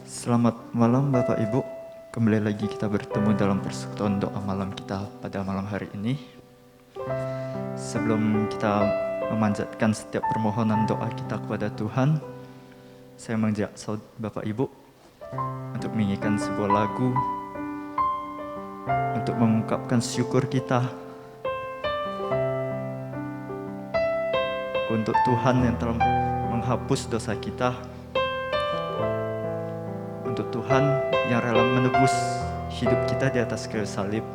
Selamat malam Bapak Ibu. Kembali lagi kita bertemu dalam persekutuan doa malam kita pada malam hari ini. Sebelum kita memanjatkan setiap permohonan doa kita kepada Tuhan, saya mengajak Bapak Ibu untuk menyanyikan sebuah lagu untuk mengungkapkan syukur kita untuk Tuhan yang telah menghapus dosa kita, untuk Tuhan yang rela menebus hidup kita di atas kayu salib,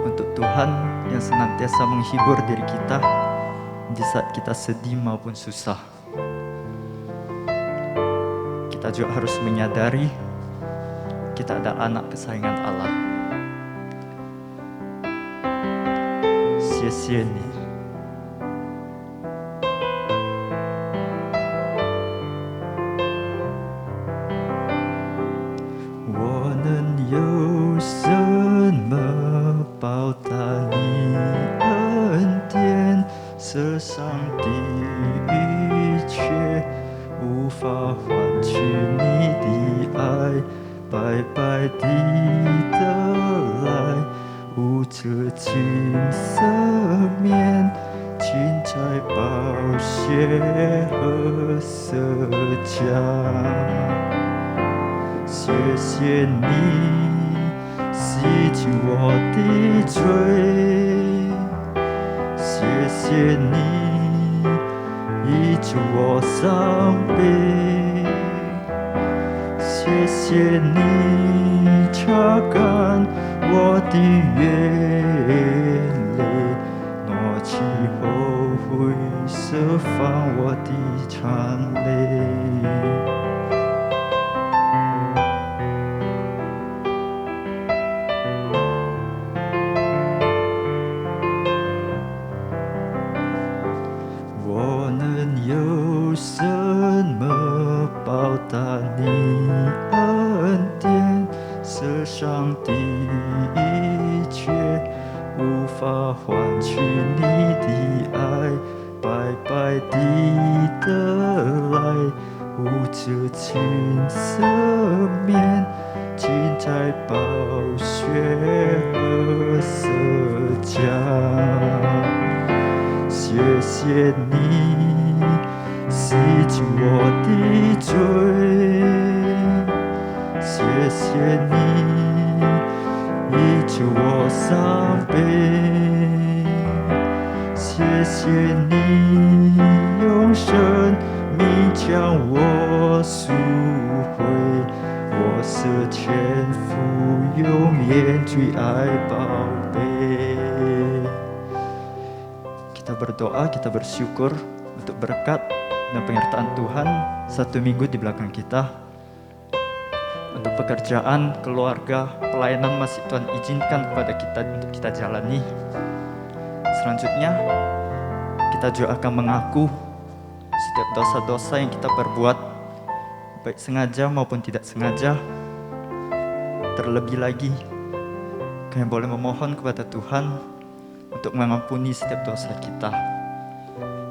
untuk Tuhan yang senantiasa menghibur diri kita di saat kita sedih maupun susah. Kita juga harus menyadari kita adalah anak kesayangan Allah. 谢谢你。我能有什么报答你恩典？世上的一切无法换取你的爱，白白地得来，无止境赦免，尽在宝血和舍将。谢谢你洗净我的罪，谢谢你医治我伤悲，谢谢你擦干我的眼泪，挪去后悔，释放我的馋泪。我能有什么报答你恩典？世上的一切无法换取你的爱，白白地得来，无止境赦免，尽在宝血和舍将。谢谢你洗净我的罪，谢谢你医治我伤悲，谢谢你用生命将我赎回，我是天父永远最爱宝贝。Kita berdoa, kita bersyukur untuk berkat dan penyertaan Tuhan 1 minggu di belakang kita. Untuk pekerjaan, keluarga, pelayanan masih Tuhan izinkan kepada kita untuk kita jalani. Selanjutnya, kita juga akan mengaku setiap dosa-dosa yang kita perbuat, baik sengaja maupun tidak sengaja. Terlebih lagi, kami boleh memohon kepada Tuhan untuk mengampuni setiap dosa kita.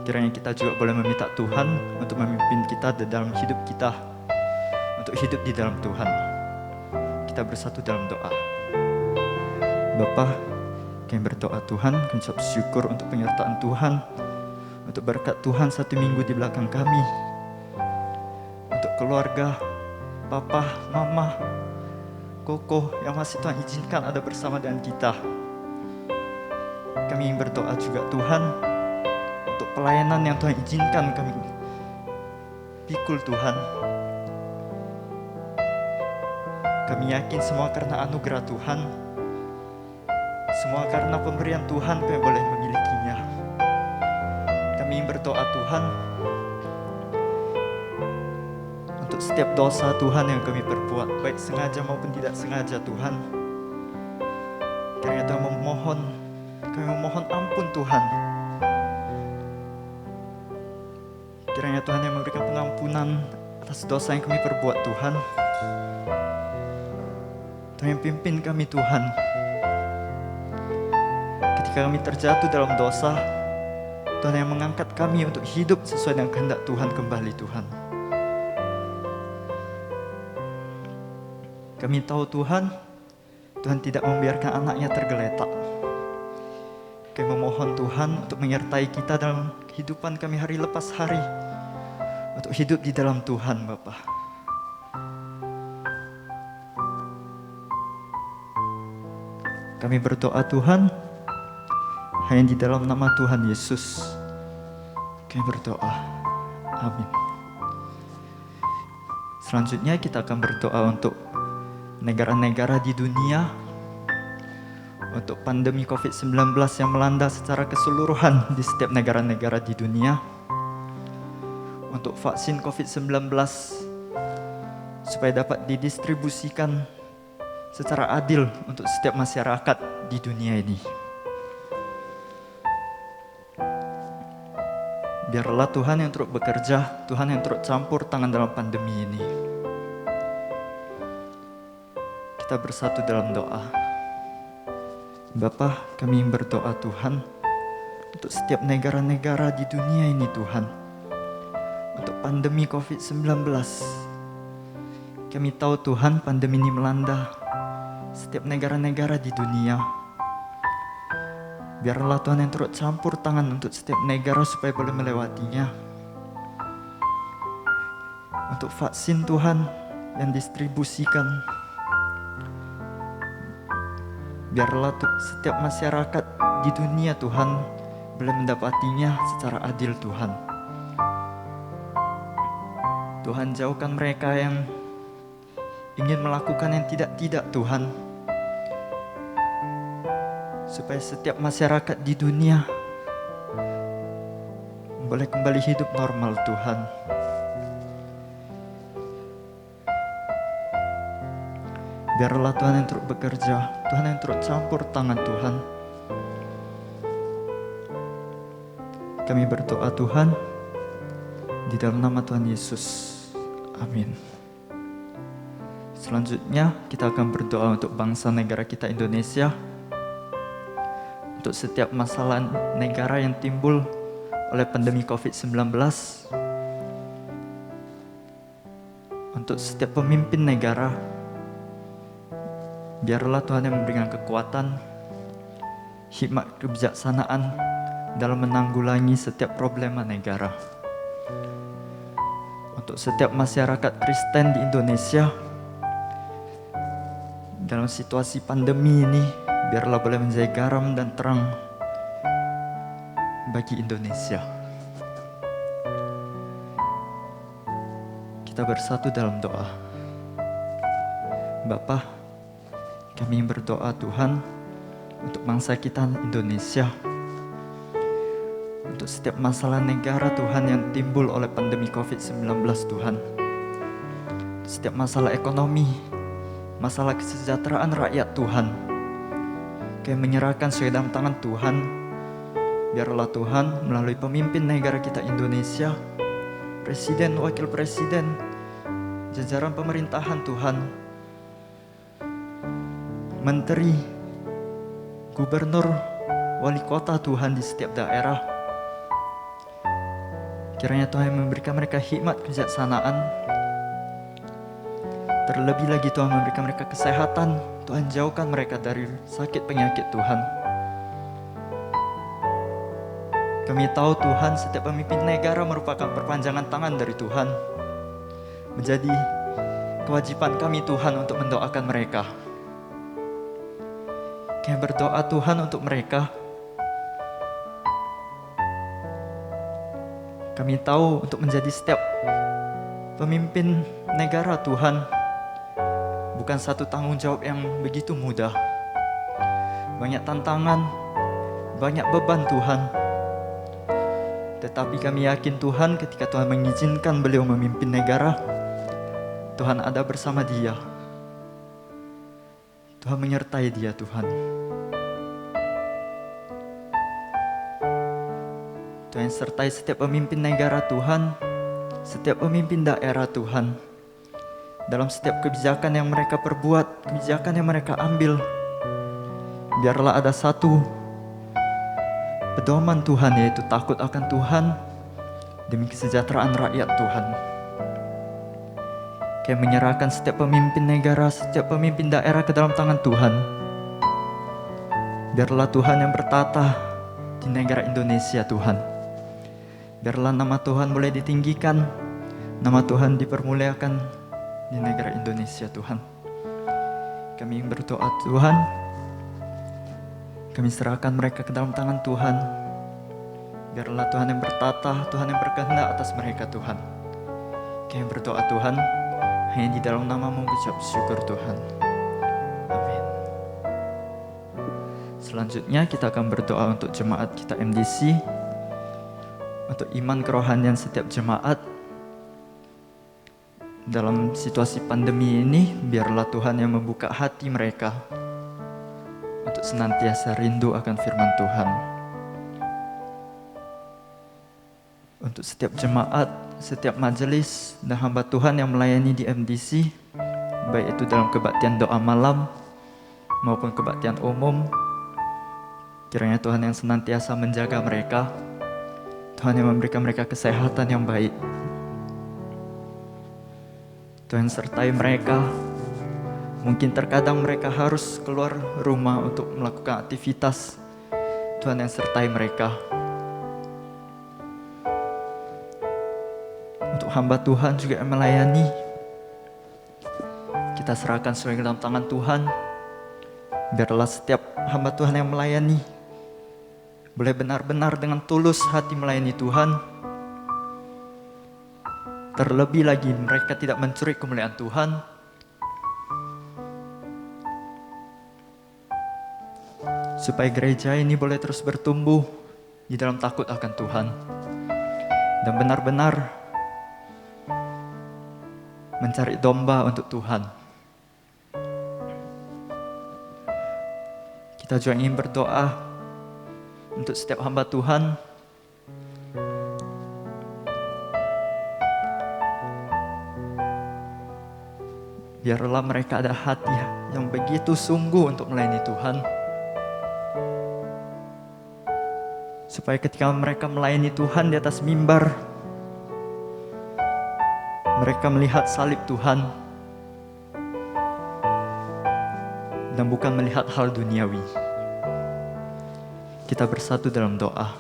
Kiranya kita juga boleh meminta Tuhan untuk memimpin kita di dalam hidup kita, untuk hidup di dalam Tuhan. Kita bersatu dalam doa. Bapa, kami berdoa Tuhan, kami ucap syukur untuk penyertaan Tuhan, untuk berkat Tuhan 1 minggu di belakang kami, untuk keluarga, papa, mama, koko yang masih Tuhan izinkan ada bersama dengan kita. Kami ingin berdoa juga Tuhan untuk pelayanan yang Tuhan izinkan kami pikul Tuhan. Kami yakin semua karena anugerah Tuhan, semua karena pemberian Tuhan kami boleh memilikinya. Kami ingin berdoa Tuhan untuk setiap dosa Tuhan yang kami perbuat, baik sengaja maupun tidak sengaja Tuhan. Kiranya Tuhan kami memohon ampun Tuhan. Kiranya Tuhan yang memberikan pengampunan atas dosa yang kami perbuat Tuhan. Tuhan yang pimpin kami Tuhan. Ketika kami terjatuh dalam dosa, Tuhan yang mengangkat kami untuk hidup sesuai dengan kehendak Tuhan kembali Tuhan. Kami tahu Tuhan tidak membiarkan anaknya tergeletak. Kami memohon Tuhan untuk menyertai kita dalam kehidupan kami hari lepas hari, untuk hidup di dalam Tuhan Bapa. Kami berdoa Tuhan, hanya di dalam nama Tuhan Yesus kami berdoa. Amin. Selanjutnya kita akan berdoa untuk negara-negara di dunia, untuk pandemi COVID-19 yang melanda secara keseluruhan di setiap negara-negara di dunia, untuk vaksin COVID-19 supaya dapat didistribusikan secara adil untuk setiap masyarakat di dunia ini. Biarlah Tuhan yang turut bekerja, Tuhan yang turut campur tangan dalam pandemi ini. Kita bersatu dalam doa. Bapa, kami berdoa Tuhan untuk setiap negara-negara di dunia ini Tuhan, untuk pandemi COVID-19. Kami tahu Tuhan pandemi ini melanda setiap negara-negara di dunia. Biarlah Tuhan yang turut campur tangan untuk setiap negara supaya boleh melewatinya. Untuk vaksin Tuhan yang distribusikan, biarlah setiap masyarakat di dunia Tuhan boleh mendapatinya secara adil Tuhan. Tuhan jauhkan mereka yang ingin melakukan yang tidak-tidak Tuhan, supaya setiap masyarakat di dunia boleh kembali hidup normal Tuhan. Biarlah Tuhan yang turut bekerja, Tuhan yang turut campur tangan Tuhan. Kami berdoa Tuhan di dalam nama Tuhan Yesus. Amin. Selanjutnya kita akan berdoa untuk bangsa negara kita Indonesia, untuk setiap masalah negara yang timbul oleh pandemi COVID-19, untuk setiap pemimpin negara. Biarlah Tuhan yang memberikan kekuatan, hikmat kebijaksanaan dalam menanggulangi setiap problema negara. Untuk setiap masyarakat Kristen di Indonesia, dalam situasi pandemi ini, biarlah boleh menjadi garam dan terang bagi Indonesia. Kita bersatu dalam doa. Bapa, kami berdoa Tuhan untuk bangsa kita Indonesia, untuk setiap masalah negara Tuhan yang timbul oleh pandemi COVID-19 Tuhan, setiap masalah ekonomi, masalah kesejahteraan rakyat Tuhan, kami menyerahkan sesuai dalam tangan Tuhan. Biarlah Tuhan melalui pemimpin negara kita Indonesia, presiden, wakil presiden, jajaran pemerintahan Tuhan, menteri, gubernur, wali kota Tuhan di setiap daerah. Kiranya Tuhan memberikan mereka hikmat kebijaksanaan. Terlebih lagi Tuhan memberikan mereka kesehatan. Tuhan jauhkan mereka dari sakit penyakit Tuhan. Kami tahu Tuhan setiap pemimpin negara merupakan perpanjangan tangan dari Tuhan. Menjadi kewajiban kami Tuhan untuk mendoakan mereka. Kami berdoa Tuhan untuk mereka. Kami tahu untuk menjadi setiap pemimpin negara Tuhan bukan satu tanggung jawab yang begitu mudah. Banyak tantangan, banyak beban Tuhan. Tetapi kami yakin Tuhan ketika Tuhan mengizinkan beliau memimpin negara, Tuhan ada bersama dia. Tuhan menyertai dia Tuhan. Tuhan sertai setiap pemimpin negara Tuhan, setiap pemimpin daerah Tuhan. Dalam setiap kebijakan yang mereka perbuat, kebijakan yang mereka ambil, biarlah ada satu pedoman Tuhan, yaitu takut akan Tuhan demi kesejahteraan rakyat Tuhan. Kami menyerahkan setiap pemimpin negara, setiap pemimpin daerah ke dalam tangan Tuhan. Biarlah Tuhan yang bertata di negara Indonesia, Tuhan. Biarlah nama Tuhan boleh ditinggikan, nama Tuhan dipermuliakan di negara Indonesia, Tuhan. Kami berdoa, Tuhan, kami serahkan mereka ke dalam tangan Tuhan. Biarlah Tuhan yang bertata, Tuhan yang berkehendak atas mereka, Tuhan. Kami berdoa, Tuhan, hanya di dalam nama-Mu ucap syukur, Tuhan. Amin. Selanjutnya kita akan berdoa untuk jemaat kita MDC, untuk iman kerohanian setiap jemaat. Dalam situasi pandemi ini, biarlah Tuhan yang membuka hati mereka untuk senantiasa rindu akan firman Tuhan. Untuk setiap jemaat, setiap majelis dan hamba Tuhan yang melayani di MDC, baik itu dalam kebaktian doa malam maupun kebaktian umum, kiranya Tuhan yang senantiasa menjaga mereka, Tuhan yang memberikan mereka kesehatan yang baik. Tuhan sertai mereka. Mungkin terkadang mereka harus keluar rumah untuk melakukan aktivitas. Tuhan yang sertai mereka. Untuk hamba Tuhan juga yang melayani, kita serahkan semuanya dalam tangan Tuhan. Biarlah setiap hamba Tuhan yang melayani boleh benar-benar dengan tulus hati melayani Tuhan. Terlebih lagi mereka tidak mencuri kemuliaan Tuhan. Supaya gereja ini boleh terus bertumbuh di dalam takut akan Tuhan. Dan benar-benar mencari domba untuk Tuhan. Kita juga ingin berdoa untuk setiap hamba Tuhan. Biarlah mereka ada hati yang begitu sungguh untuk melayani Tuhan. Supaya ketika mereka melayani Tuhan di atas mimbar, mereka melihat salib Tuhan dan bukan melihat hal duniawi. Kita bersatu dalam doa.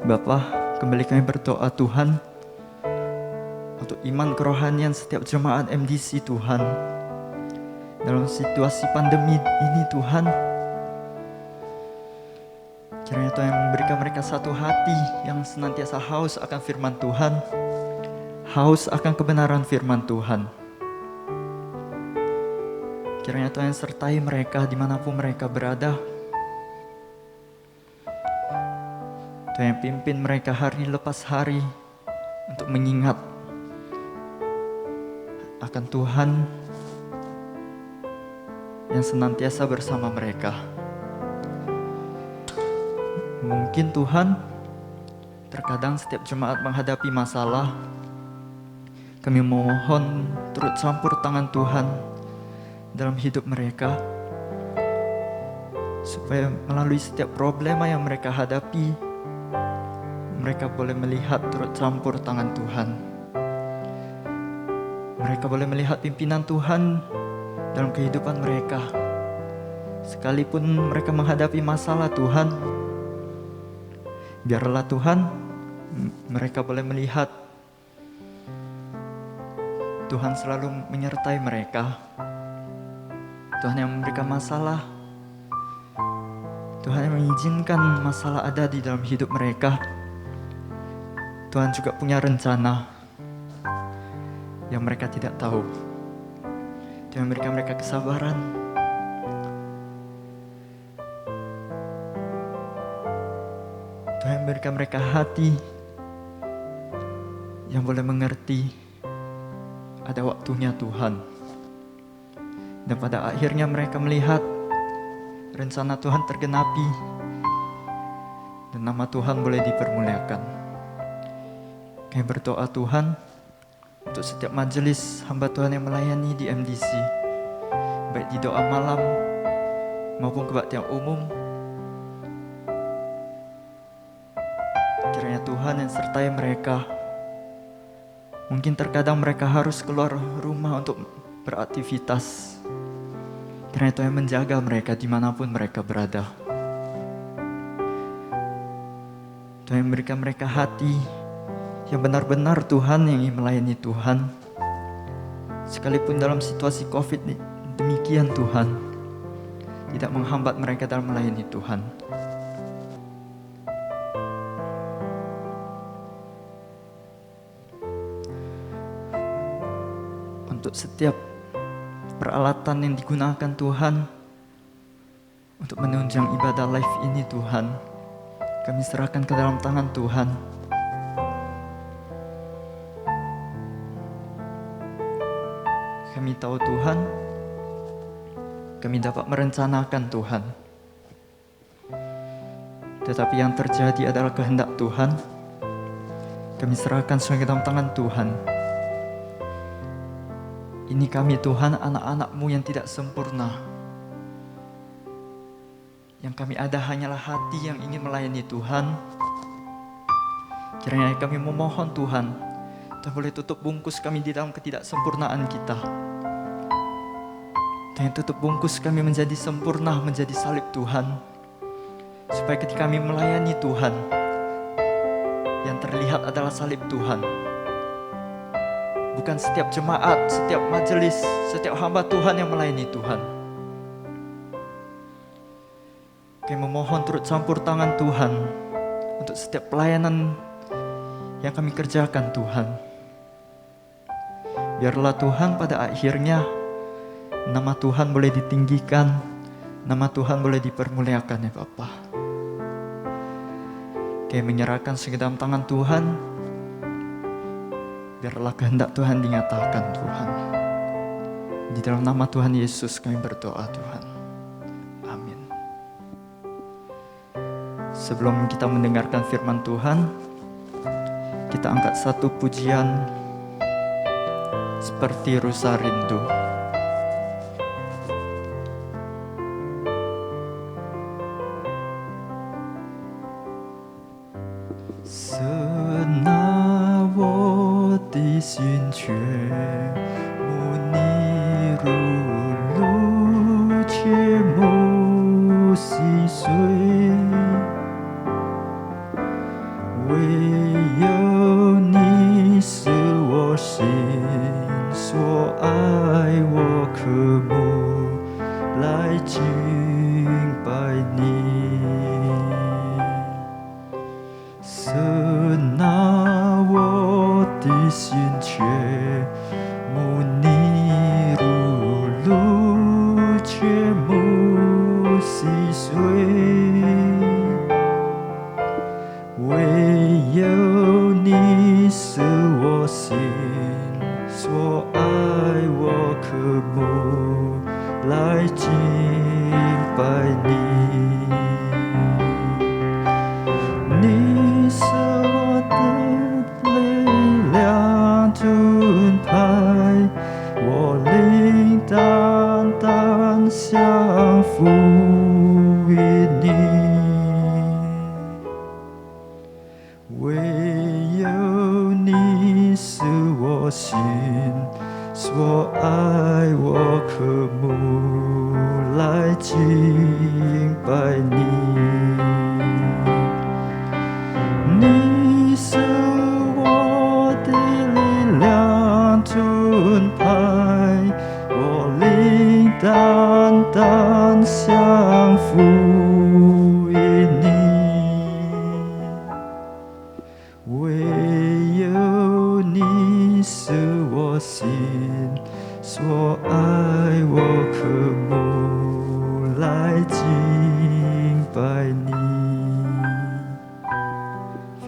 Bapa, kembali kami berdoa Tuhan untuk iman kerohanian setiap jemaat MDC Tuhan. Dalam situasi pandemi ini Tuhan, kiranya Tuhan yang memberikan mereka satu hati yang senantiasa haus akan firman Tuhan, haus akan kebenaran firman Tuhan. Kiranya Tuhan yang sertai mereka dimanapun mereka berada. Tuhan yang pimpin mereka hari lepas hari untuk mengingat akan Tuhan yang senantiasa bersama mereka. Mungkin Tuhan, terkadang setiap jemaat menghadapi masalah. Kami mohon turut campur tangan Tuhan dalam hidup mereka, supaya melalui setiap problema yang mereka hadapi, mereka boleh melihat turut campur tangan Tuhan. Mereka boleh melihat pimpinan Tuhan dalam kehidupan mereka. Sekalipun mereka menghadapi masalah Tuhan, biarlah Tuhan mereka boleh melihat Tuhan selalu menyertai mereka. Tuhan yang memberikan masalah, Tuhan yang mengizinkan masalah ada di dalam hidup mereka. Tuhan juga punya rencana yang mereka tidak tahu. Tuhan memberikan mereka kesabaran. Tuhan memberikan mereka hati yang boleh mengerti ada waktunya Tuhan. Dan pada akhirnya mereka melihat rencana Tuhan tergenapi dan nama Tuhan boleh dipermuliakan. Kami berdoa Tuhan untuk setiap majelis hamba Tuhan yang melayani di MDC, baik di doa malam maupun kebaktian umum. Tuhan yang sertai mereka. Mungkin terkadang mereka harus keluar rumah untuk beraktivitas. Karena Tuhan menjaga mereka dimanapun mereka berada. Tuhan memberikan mereka hati yang benar-benar Tuhan yang ingin melayani Tuhan. Sekalipun dalam situasi COVID demikian Tuhan, tidak menghambat mereka dalam melayani Tuhan. Untuk setiap peralatan yang digunakan Tuhan untuk menunjang ibadah live ini Tuhan, kami serahkan ke dalam tangan Tuhan. Kami tahu Tuhan, kami dapat merencanakan Tuhan. Tetapi yang terjadi adalah kehendak Tuhan. Kami serahkan semua ke dalam tangan Tuhan. Ini kami Tuhan, anak-anak-Mu yang tidak sempurna. Yang kami ada hanyalah hati yang ingin melayani Tuhan. Kiranya kami memohon Tuhan, Tuhan boleh tutup bungkus kami di dalam ketidaksempurnaan kita. Tuhan tutup bungkus kami menjadi sempurna, menjadi salib Tuhan. Supaya ketika kami melayani Tuhan, yang terlihat adalah salib Tuhan. Bukan setiap jemaat, setiap majelis, setiap hamba Tuhan yang melayani Tuhan. Kami memohon turut campur tangan Tuhan untuk setiap pelayanan yang kami kerjakan Tuhan. Biarlah Tuhan pada akhirnya nama Tuhan boleh ditinggikan, nama Tuhan boleh dipermuliakan ya Bapa. Kami menyerahkan dalam tangan Tuhan. Biarlah kehendak Tuhan dinyatakan Tuhan. Di dalam nama Tuhan Yesus kami berdoa Tuhan. Amin. Sebelum kita mendengarkan firman Tuhan, kita angkat satu pujian seperti Rusa Rindu.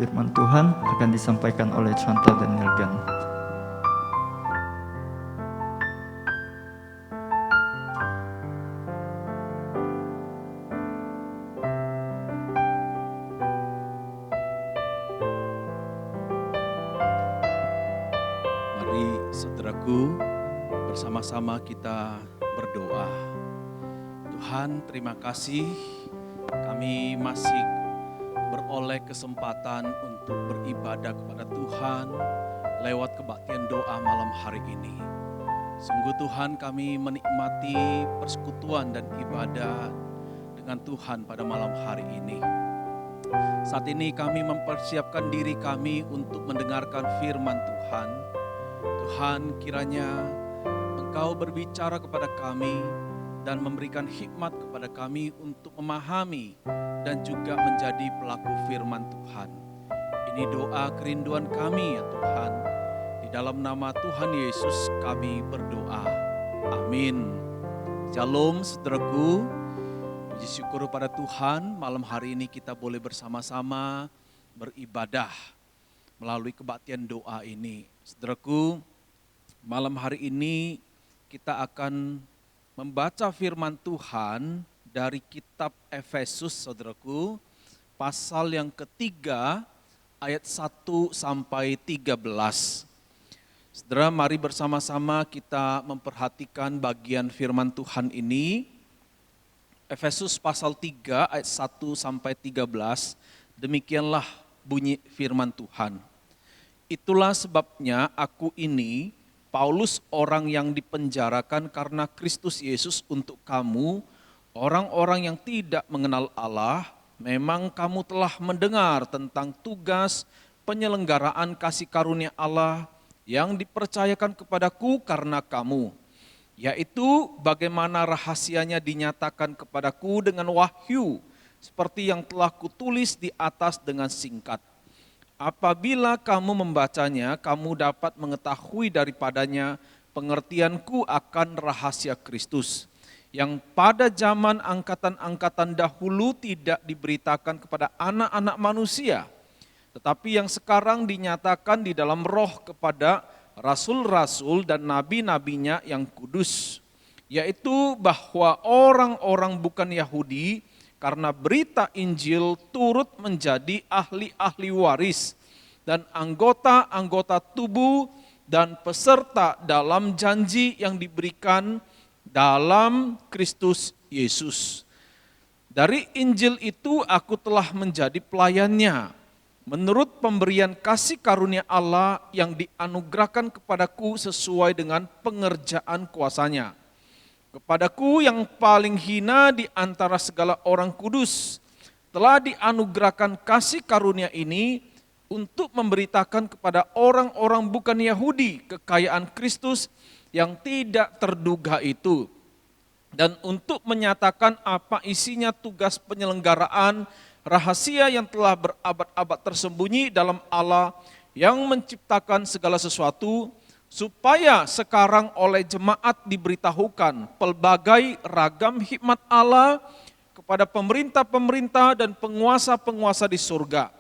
Firman Tuhan akan disampaikan oleh Chantal dan Nilgan. Mari saudaraku, bersama-sama kita berdoa. Tuhan, terima kasih kami masih beroleh kesempatan untuk untuk beribadah kepada Tuhan lewat kebaktian doa malam hari ini. Sungguh Tuhan, kami menikmati persekutuan dan ibadah dengan Tuhan pada malam hari ini. Saat ini kami mempersiapkan diri kami untuk mendengarkan firman Tuhan. Tuhan, kiranya Engkau berbicara kepada kami dan memberikan hikmat kepada kami untuk memahami dan juga menjadi pelaku firman Tuhan. Ini doa kerinduan kami ya Tuhan. Di dalam nama Tuhan Yesus kami berdoa. Amin. Shalom saudaraku. Puji syukur pada Tuhan, malam hari ini kita boleh bersama-sama beribadah melalui kebaktian doa ini. Saudaraku, malam hari ini kita akan membaca firman Tuhan dari kitab Efesus, saudaraku, pasal yang ketiga ayat 1 sampai 13. Saudara, mari bersama-sama kita memperhatikan bagian firman Tuhan ini. Efesus pasal 3 ayat 1 sampai 13, demikianlah bunyi firman Tuhan. Itulah sebabnya aku ini, Paulus, orang yang dipenjarakan karena Kristus Yesus untuk kamu, orang-orang yang tidak mengenal Allah. Memang kamu telah mendengar tentang tugas penyelenggaraan kasih karunia Allah yang dipercayakan kepadaku karena kamu, yaitu bagaimana rahasianya dinyatakan kepadaku dengan wahyu, seperti yang telah kutulis di atas dengan singkat. Apabila kamu membacanya, kamu dapat mengetahui daripadanya pengertianku akan rahasia Kristus, yang pada zaman angkatan-angkatan dahulu tidak diberitakan kepada anak-anak manusia, tetapi yang sekarang dinyatakan di dalam roh kepada rasul-rasul dan nabi-nabinya yang kudus, yaitu bahwa orang-orang bukan Yahudi karena berita Injil turut menjadi ahli-ahli waris dan anggota-anggota tubuh dan peserta dalam janji yang diberikan dalam Kristus Yesus. Dari Injil itu aku telah menjadi pelayannya, menurut pemberian kasih karunia Allah yang dianugerahkan kepadaku sesuai dengan pengerjaan kuasanya. Kepadaku yang paling hina di antara segala orang kudus, telah dianugerahkan kasih karunia ini untuk memberitakan kepada orang-orang bukan Yahudi kekayaan Kristus yang tidak terduga itu, dan untuk menyatakan apa isinya tugas penyelenggaraan rahasia yang telah berabad-abad tersembunyi dalam Allah yang menciptakan segala sesuatu, supaya sekarang oleh jemaat diberitahukan pelbagai ragam hikmat Allah kepada pemerintah-pemerintah dan penguasa-penguasa di surga,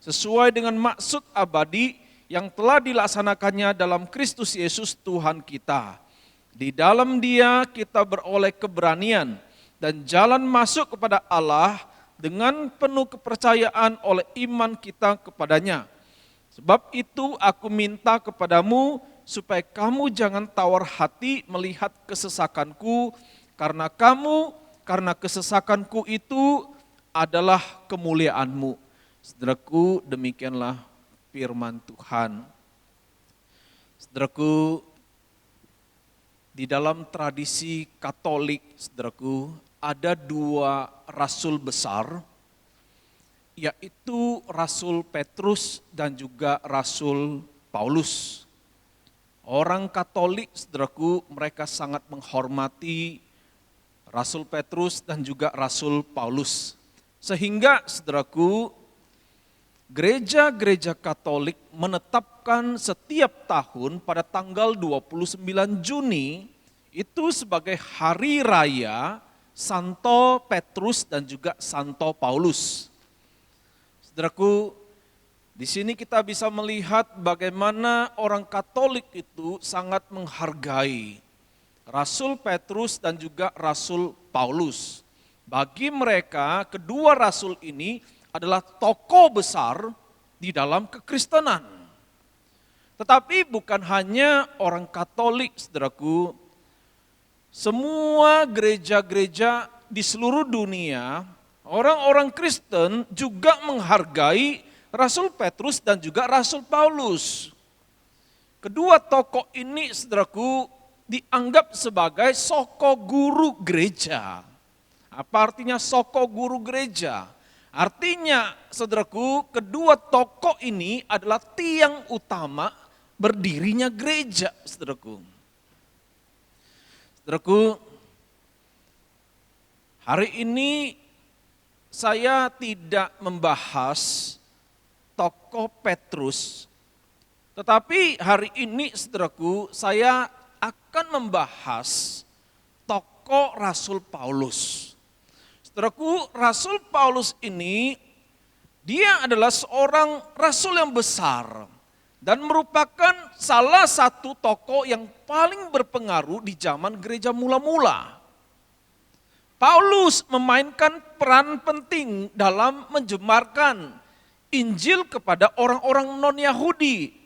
sesuai dengan maksud abadi yang telah dilaksanakannya dalam Kristus Yesus Tuhan kita. Di dalam Dia kita beroleh keberanian dan jalan masuk kepada Allah dengan penuh kepercayaan oleh iman kita kepadanya. Sebab itu aku minta kepadamu supaya kamu jangan tawar hati melihat kesesakanku, karena kesesakanku itu adalah kemuliaanmu. Saudaraku, demikianlah firman Tuhan. Saudaraku, di dalam tradisi Katolik, saudaraku, ada dua rasul besar, yaitu Rasul Petrus dan juga Rasul Paulus. Orang Katolik, saudaraku, mereka sangat menghormati Rasul Petrus dan juga Rasul Paulus. Sehingga, saudaraku, gereja-gereja Katolik menetapkan setiap tahun pada tanggal 29 Juni itu sebagai hari raya Santo Petrus dan juga Santo Paulus. Saudaraku, di sini kita bisa melihat bagaimana orang Katolik itu sangat menghargai Rasul Petrus dan juga Rasul Paulus. Bagi mereka, kedua rasul ini adalah tokoh besar di dalam kekristenan. Tetapi bukan hanya orang Katolik, saudaraku, semua gereja-gereja di seluruh dunia, orang-orang Kristen juga menghargai Rasul Petrus dan juga Rasul Paulus. Kedua tokoh ini, saudaraku, dianggap sebagai soko guru gereja. Apa artinya soko guru gereja? Artinya, saudaraku, kedua tokoh ini adalah tiang utama berdirinya gereja, saudaraku. Saudaraku, hari ini saya tidak membahas tokoh Petrus, tetapi hari ini, saudaraku, saya akan membahas tokoh Rasul Paulus. Saudaraku, Rasul Paulus ini, dia adalah seorang rasul yang besar dan merupakan salah satu tokoh yang paling berpengaruh di zaman gereja mula-mula. Paulus memainkan peran penting dalam menjemarkan Injil kepada orang-orang non-Yahudi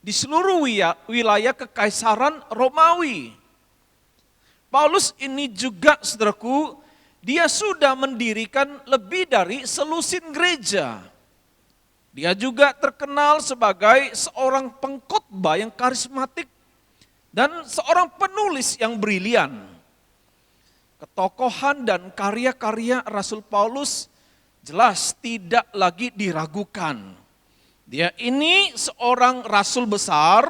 di seluruh wilayah kekaisaran Romawi. Paulus ini juga, saudaraku, dia sudah mendirikan lebih dari selusin gereja. Dia juga terkenal sebagai seorang pengkhotbah yang karismatik dan seorang penulis yang brilian. Ketokohan dan karya-karya Rasul Paulus jelas tidak lagi diragukan. Dia ini seorang rasul besar,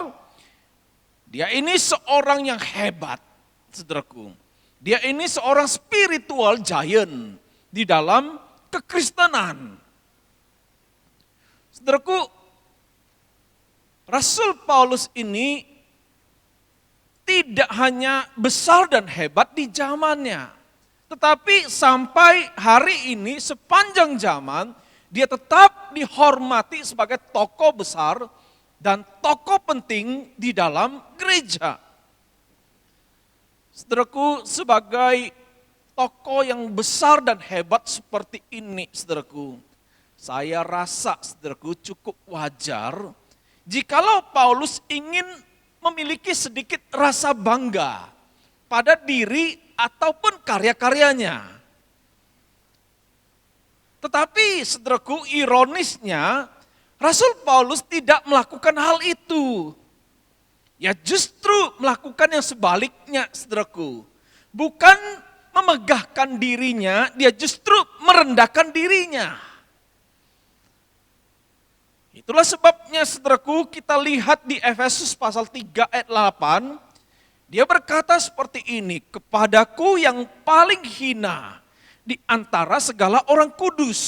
dia ini seorang yang hebat, saudaraku. Dia ini seorang spiritual giant di dalam kekristenan. Saudaraku, Rasul Paulus ini tidak hanya besar dan hebat di zamannya, tetapi sampai hari ini sepanjang zaman dia tetap dihormati sebagai tokoh besar dan tokoh penting di dalam gereja. Saudaraku, sebagai tokoh yang besar dan hebat seperti ini, saudaraku, saya rasa, saudaraku, cukup wajar jikalau Paulus ingin memiliki sedikit rasa bangga pada diri ataupun karya-karyanya. Tetapi, saudaraku, ironisnya Rasul Paulus tidak melakukan hal itu. Ya justru melakukan yang sebaliknya, saudaraku. Bukan memegahkan dirinya, dia justru merendahkan dirinya. Itulah sebabnya, saudaraku, kita lihat di Efesus pasal 3 ayat 8, dia berkata seperti ini, kepadaku yang paling hina di antara segala orang kudus,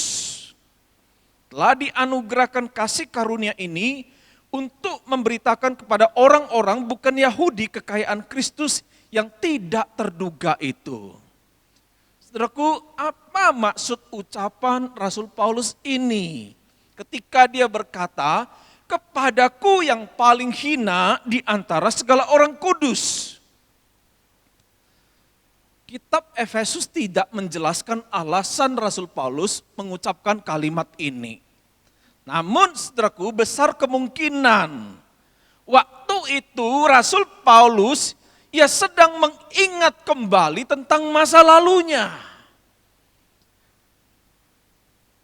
telah dianugerahkan kasih karunia ini untuk memberitakan kepada orang-orang bukan Yahudi kekayaan Kristus yang tidak terduga itu. Saudaraku, apa maksud ucapan Rasul Paulus ini? Ketika dia berkata, kepadaku yang paling hina di antara segala orang kudus. Kitab Efesus tidak menjelaskan alasan Rasul Paulus mengucapkan kalimat ini. Namun, saudaraku, besar kemungkinan waktu itu Rasul Paulus ia sedang mengingat kembali tentang masa lalunya.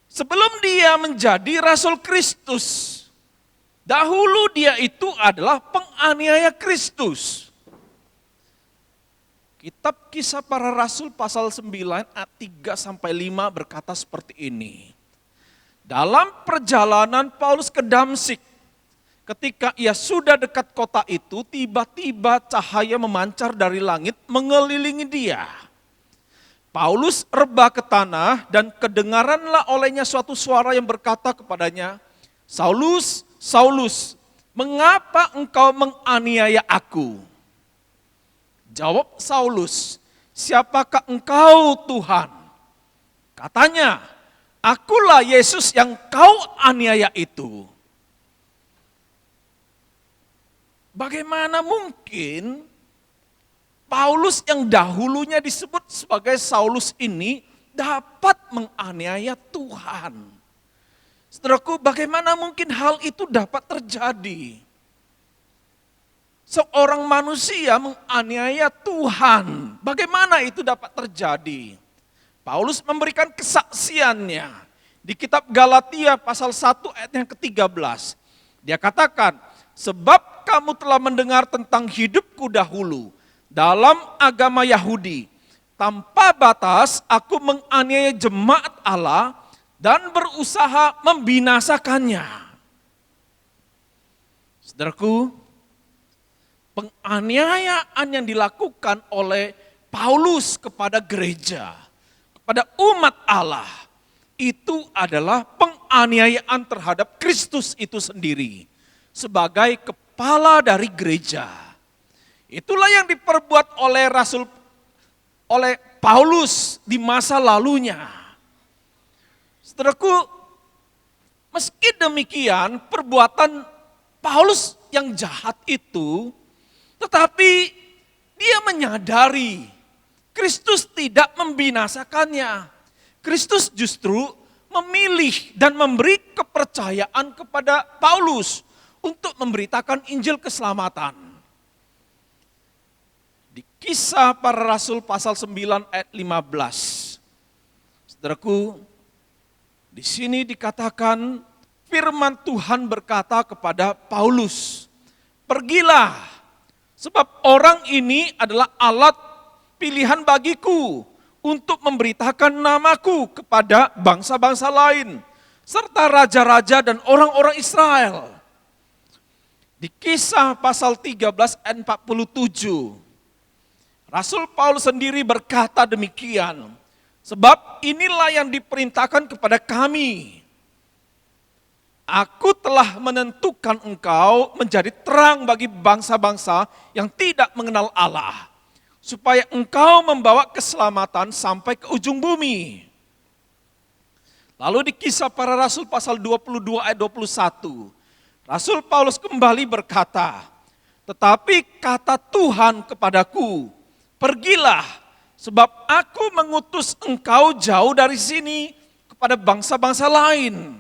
Sebelum dia menjadi Rasul Kristus, dahulu dia itu adalah penganiaya Kristus. Kitab Kisah Para Rasul pasal 9 ayat 3-5 berkata seperti ini. Dalam perjalanan Paulus ke Damsyik, ketika ia sudah dekat kota itu, tiba-tiba cahaya memancar dari langit mengelilingi dia. Paulus rebah ke tanah dan kedengaranlah olehnya suatu suara yang berkata kepadanya, Saulus, Saulus, mengapa engkau menganiaya aku? Jawab Saulus, siapakah engkau Tuhan? Katanya, akulah Yesus yang kau aniaya itu. Bagaimana mungkin Paulus yang dahulunya disebut sebagai Saulus ini dapat menganiaya Tuhan? Saudaraku, bagaimana mungkin hal itu dapat terjadi? Seorang manusia menganiaya Tuhan, bagaimana itu dapat terjadi? Paulus memberikan kesaksiannya. Di kitab Galatia pasal 1 ayat yang ke-13. Dia katakan, sebab kamu telah mendengar tentang hidupku dahulu dalam agama Yahudi. Tanpa batas aku menganiaya jemaat Allah dan berusaha membinasakannya. Saudaraku, penganiayaan yang dilakukan oleh Paulus kepada gereja, kepada umat Allah, itu adalah penganiayaan terhadap Kristus itu sendiri sebagai kepala dari gereja. Itulah yang diperbuat oleh Paulus di masa lalunya. Saudaraku, meski demikian perbuatan Paulus yang jahat itu, tetapi dia menyadari Kristus tidak membinasakannya. Kristus justru memilih dan memberi kepercayaan kepada Paulus untuk memberitakan Injil keselamatan. Di Kisah Para Rasul pasal 9 ayat 15. Saudaraku, di sini dikatakan firman Tuhan berkata kepada Paulus, "Pergilah, sebab orang ini adalah alat pilihan bagiku untuk memberitakan namaku kepada bangsa-bangsa lain, serta raja-raja dan orang-orang Israel." Di Kisah pasal 13 ayat 47, Rasul Paulus sendiri berkata demikian, "Sebab inilah yang diperintahkan kepada kami. Aku telah menentukan engkau menjadi terang bagi bangsa-bangsa yang tidak mengenal Allah, supaya engkau membawa keselamatan sampai ke ujung bumi." Lalu di Kisah Para Rasul pasal 22 ayat 21, Rasul Paulus kembali berkata, "Tetapi kata Tuhan kepadaku, pergilah, sebab aku mengutus engkau jauh dari sini kepada bangsa-bangsa lain."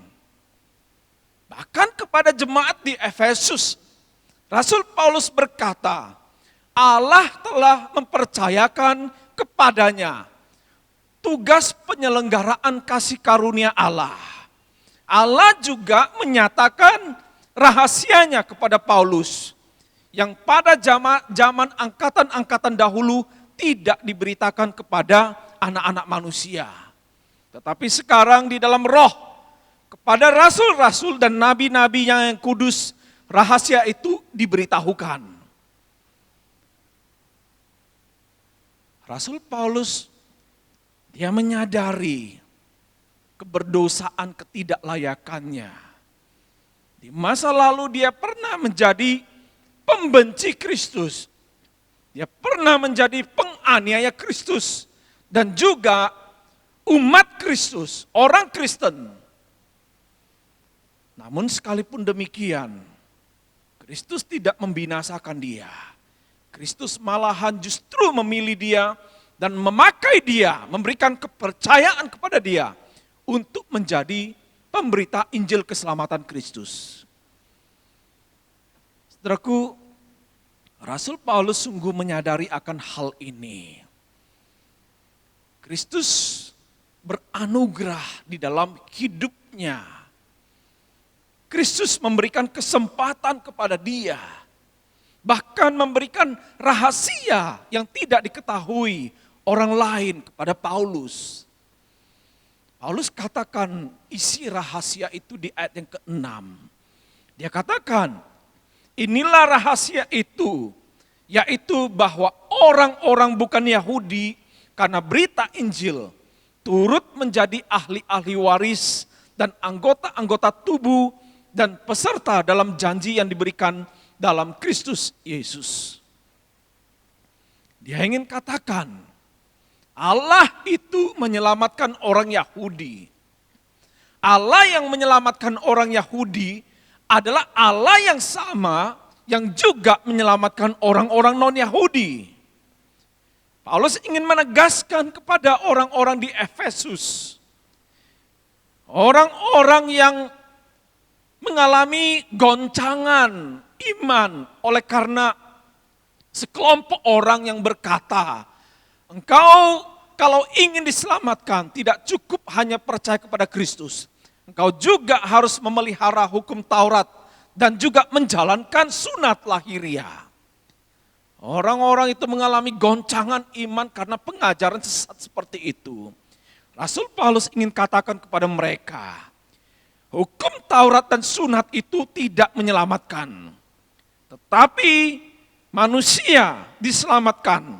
Bahkan kepada jemaat di Efesus, Rasul Paulus berkata, Allah telah mempercayakan kepadanya tugas penyelenggaraan kasih karunia Allah. Allah juga menyatakan rahasianya kepada Paulus yang pada zaman angkatan-angkatan dahulu tidak diberitakan kepada anak-anak manusia. Tetapi sekarang di dalam roh kepada rasul-rasul dan nabi-nabi yang kudus, rahasia itu diberitahukan. Rasul Paulus, dia menyadari keberdosaan ketidaklayakannya. Di masa lalu dia pernah menjadi pembenci Kristus. Dia pernah menjadi penganiaya Kristus. Dan juga umat Kristus, orang Kristen. Namun sekalipun demikian, Kristus tidak membinasakan dia. Kristus malahan justru memilih dia dan memakai dia, memberikan kepercayaan kepada dia untuk menjadi pemberita Injil keselamatan Kristus. Saudaraku, Rasul Paulus sungguh menyadari akan hal ini. Kristus beranugerah di dalam hidupnya. Kristus memberikan kesempatan kepada dia. Bahkan memberikan rahasia yang tidak diketahui orang lain kepada Paulus. Paulus katakan isi rahasia itu di ayat yang ke-6. Dia katakan, inilah rahasia itu, yaitu bahwa orang-orang bukan Yahudi karena berita Injil turut menjadi ahli-ahli waris dan anggota-anggota tubuh dan peserta dalam janji yang diberikan dalam Kristus Yesus. Dia ingin katakan, Allah itu menyelamatkan orang Yahudi. Allah yang menyelamatkan orang Yahudi adalah Allah yang sama yang juga menyelamatkan orang-orang non-Yahudi. Paulus ingin menegaskan kepada orang-orang di Efesus, orang-orang yang mengalami goncangan iman oleh karena sekelompok orang yang berkata, engkau kalau ingin diselamatkan tidak cukup hanya percaya kepada Kristus, engkau juga harus memelihara hukum Taurat dan juga menjalankan sunat lahiriah. Orang-orang itu mengalami goncangan iman karena pengajaran sesat seperti itu. Rasul Paulus ingin katakan kepada mereka, hukum Taurat dan sunat itu tidak menyelamatkan. Tetapi manusia diselamatkan,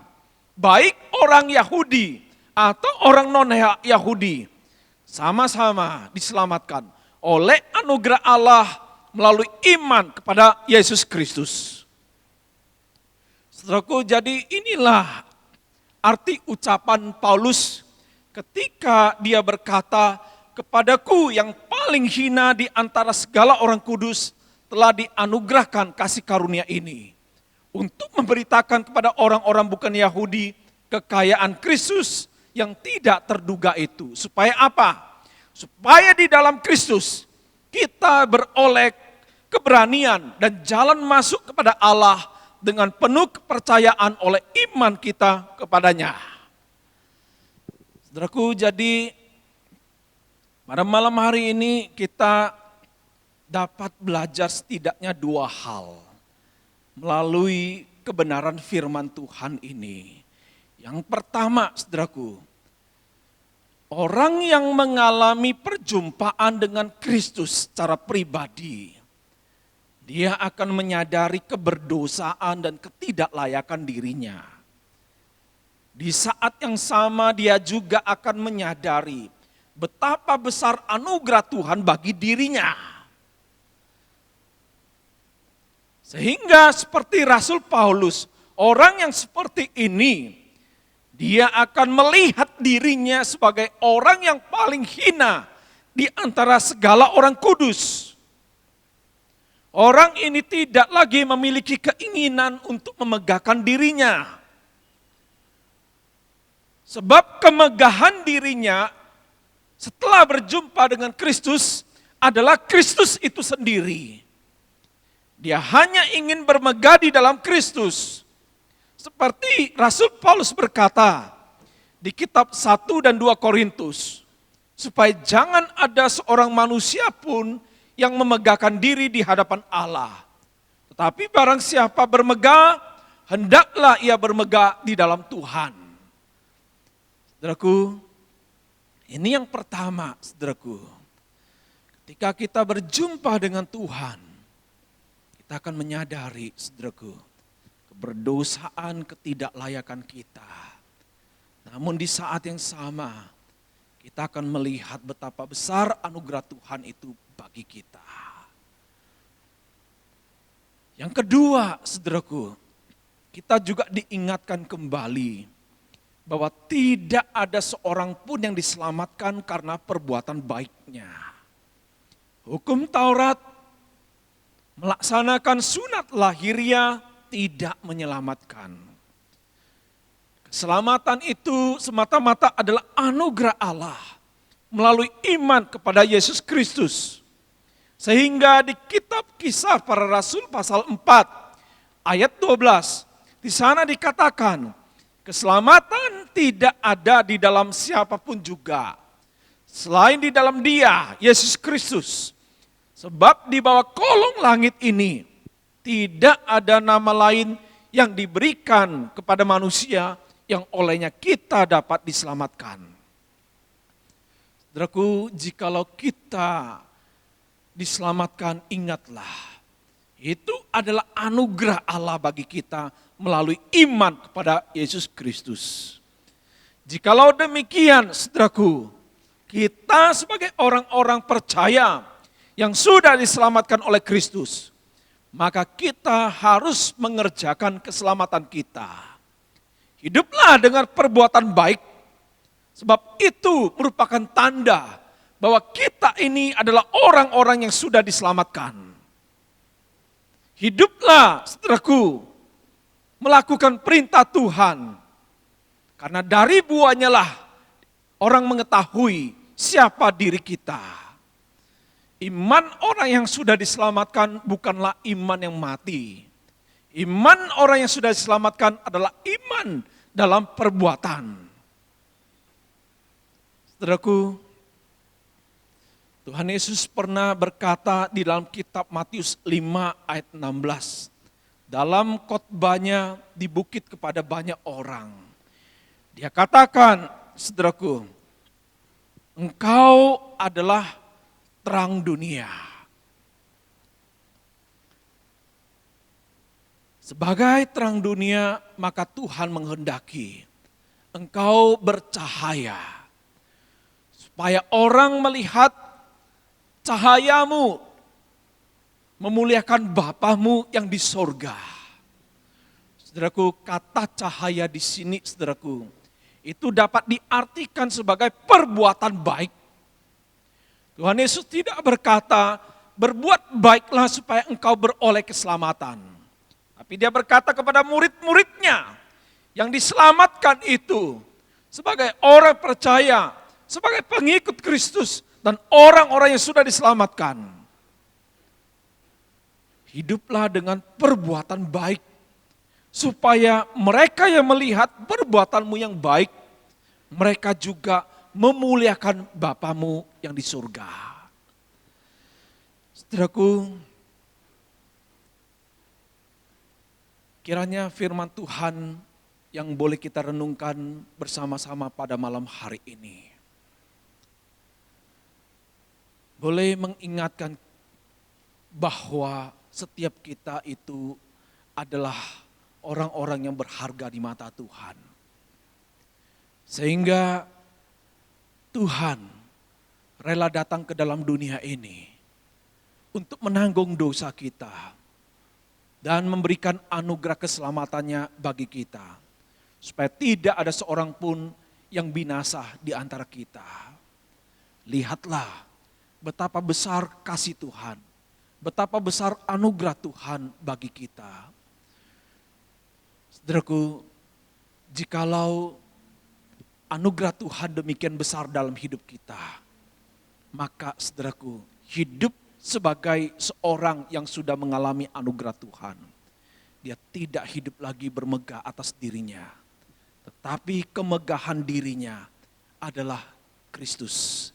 baik orang Yahudi atau orang non-Yahudi, sama-sama diselamatkan oleh anugerah Allah melalui iman kepada Yesus Kristus. Saudaraku, jadi inilah arti ucapan Paulus ketika dia berkata, kepadaku yang paling hina di antara segala orang kudus telah dianugerahkan kasih karunia ini, untuk memberitakan kepada orang-orang bukan Yahudi kekayaan Kristus yang tidak terduga itu. Supaya apa? Supaya di dalam Kristus kita beroleh keberanian dan jalan masuk kepada Allah dengan penuh kepercayaan oleh iman kita kepadanya. Saudaraku, jadi pada malam hari ini kita dapat belajar setidaknya dua hal melalui kebenaran firman Tuhan ini. Yang pertama, saudaraku, orang yang mengalami perjumpaan dengan Kristus secara pribadi, dia akan menyadari keberdosaan dan ketidaklayakan dirinya. Di saat yang sama dia juga akan menyadari betapa besar anugerah Tuhan bagi dirinya. Sehingga seperti Rasul Paulus, orang yang seperti ini, dia akan melihat dirinya sebagai orang yang paling hina di antara segala orang kudus. Orang ini tidak lagi memiliki keinginan untuk memegahkan dirinya. Sebab kemegahan dirinya setelah berjumpa dengan Kristus adalah Kristus itu sendiri. Dia hanya ingin bermegah di dalam Kristus. Seperti Rasul Paulus berkata di kitab 1 dan 2 Korintus, supaya jangan ada seorang manusia pun yang memegahkan diri di hadapan Allah. Tetapi barang siapa bermegah, hendaklah ia bermegah di dalam Tuhan. Saudaraku, ini yang pertama, saudaraku. Ketika kita berjumpa dengan Tuhan, kita akan menyadari, saudaraku, keberdosaan, ketidaklayakan kita. Namun di saat yang sama, kita akan melihat betapa besar anugerah Tuhan itu bagi kita. Yang kedua, saudaraku, kita juga diingatkan kembali bahwa tidak ada seorang pun yang diselamatkan karena perbuatan baiknya. Hukum Taurat, melaksanakan sunat lahiriah tidak menyelamatkan. Keselamatan itu semata-mata adalah anugerah Allah melalui iman kepada Yesus Kristus. Sehingga di kitab Kisah Para Rasul pasal 4 ayat 12, di sana dikatakan, keselamatan tidak ada di dalam siapapun juga, selain di dalam Dia, Yesus Kristus. Sebab di bawah kolong langit ini tidak ada nama lain yang diberikan kepada manusia yang olehnya kita dapat diselamatkan. Saudaraku, jikalau kita diselamatkan, ingatlah, itu adalah anugerah Allah bagi kita melalui iman kepada Yesus Kristus. Jikalau demikian, saudaraku, kita sebagai orang-orang percaya yang sudah diselamatkan oleh Kristus, maka kita harus mengerjakan keselamatan kita. Hiduplah dengan perbuatan baik, sebab itu merupakan tanda bahwa kita ini adalah orang-orang yang sudah diselamatkan. Hiduplah, saudaraku, melakukan perintah Tuhan, karena dari buahnya lah orang mengetahui siapa diri kita. Iman orang yang sudah diselamatkan bukanlah iman yang mati. Iman orang yang sudah diselamatkan adalah iman dalam perbuatan. Saudaraku, Tuhan Yesus pernah berkata di dalam kitab Matius 5 ayat 16. Dalam khotbahnya di bukit kepada banyak orang. Dia katakan, saudaraku, engkau adalah terang dunia. Sebagai terang dunia, maka Tuhan menghendaki engkau bercahaya. Supaya orang melihat cahayamu, memuliakan Bapamu yang di sorga. Saudaraku, kata cahaya di sini, saudaraku, itu dapat diartikan sebagai perbuatan baik. Tuhan Yesus tidak berkata, berbuat baiklah supaya engkau beroleh keselamatan. Tapi dia berkata kepada murid-muridnya yang diselamatkan itu, sebagai orang percaya, sebagai pengikut Kristus, dan orang-orang yang sudah diselamatkan. Hiduplah dengan perbuatan baik, supaya mereka yang melihat perbuatanmu yang baik, mereka juga memuliakan Bapamu yang di surga. Saudaraku, kiranya firman Tuhan yang boleh kita renungkan bersama-sama pada malam hari ini boleh mengingatkan bahwa setiap kita itu adalah orang-orang yang berharga di mata Tuhan. Sehingga Tuhan rela datang ke dalam dunia ini untuk menanggung dosa kita dan memberikan anugerah keselamatannya bagi kita. Supaya tidak ada seorang pun yang binasa di antara kita. Lihatlah betapa besar kasih Tuhan, betapa besar anugerah Tuhan bagi kita. Saudaraku, jikalau anugerah Tuhan demikian besar dalam hidup kita, maka saudaraku, hidup sebagai seorang yang sudah mengalami anugerah Tuhan, dia tidak hidup lagi bermegah atas dirinya, tetapi kemegahan dirinya adalah Kristus.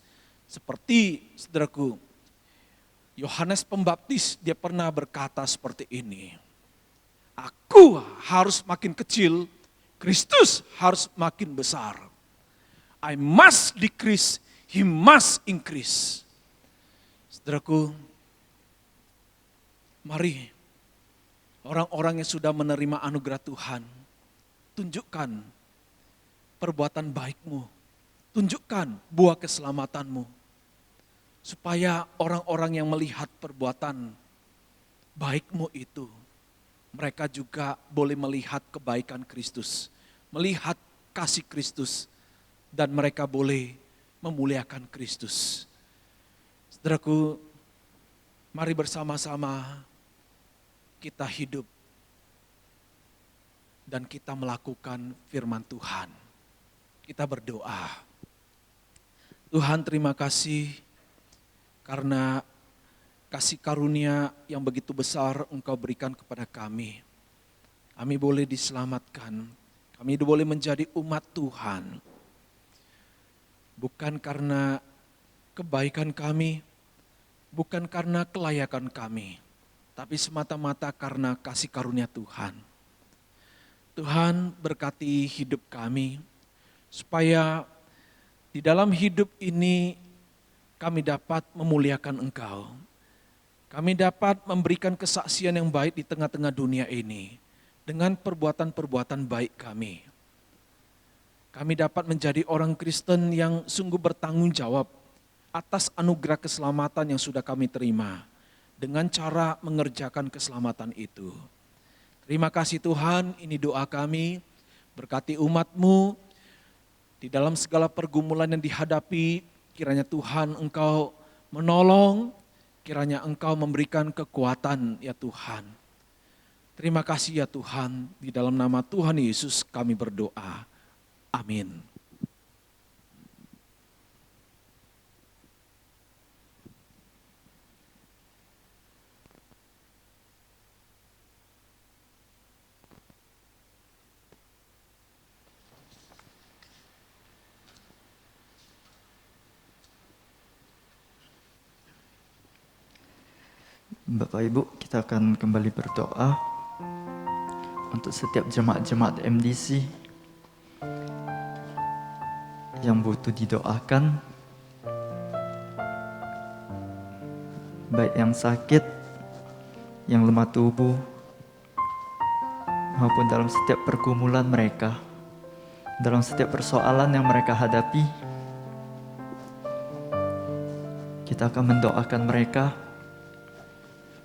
Seperti saudaraku, Yohanes Pembaptis dia pernah berkata seperti ini. Aku harus makin kecil, Kristus harus makin besar. I must decrease, he must increase. Saudaraku, mari orang-orang yang sudah menerima anugerah Tuhan, tunjukkan perbuatan baikmu, tunjukkan buah keselamatanmu. Supaya orang-orang yang melihat perbuatan baikmu itu, mereka juga boleh melihat kebaikan Kristus, melihat kasih Kristus, dan mereka boleh memuliakan Kristus. Saudaraku, mari bersama-sama kita hidup dan kita melakukan firman Tuhan. Kita berdoa. Tuhan, terima kasih karena kasih karunia yang begitu besar Engkau berikan kepada kami. Kami boleh diselamatkan, kami boleh menjadi umat Tuhan. Bukan karena kebaikan kami, bukan karena kelayakan kami, tapi semata-mata karena kasih karunia Tuhan. Tuhan, berkati hidup kami, supaya di dalam hidup ini kami dapat memuliakan Engkau. Kami dapat memberikan kesaksian yang baik di tengah-tengah dunia ini dengan perbuatan-perbuatan baik kami. Kami dapat menjadi orang Kristen yang sungguh bertanggung jawab atas anugerah keselamatan yang sudah kami terima dengan cara mengerjakan keselamatan itu. Terima kasih Tuhan, ini doa kami, berkati umat-Mu di dalam segala pergumulan yang dihadapi. Kiranya Tuhan Engkau menolong, kiranya Engkau memberikan kekuatan ya Tuhan. Terima kasih ya Tuhan, di dalam nama Tuhan Yesus kami berdoa. Amin. Bapak Ibu, kita akan kembali berdoa untuk setiap jemaat-jemaat MDC yang butuh didoakan, baik yang sakit, yang lemah tubuh, maupun dalam setiap pergumulan mereka, dalam setiap persoalan yang mereka hadapi. Kita akan mendoakan mereka,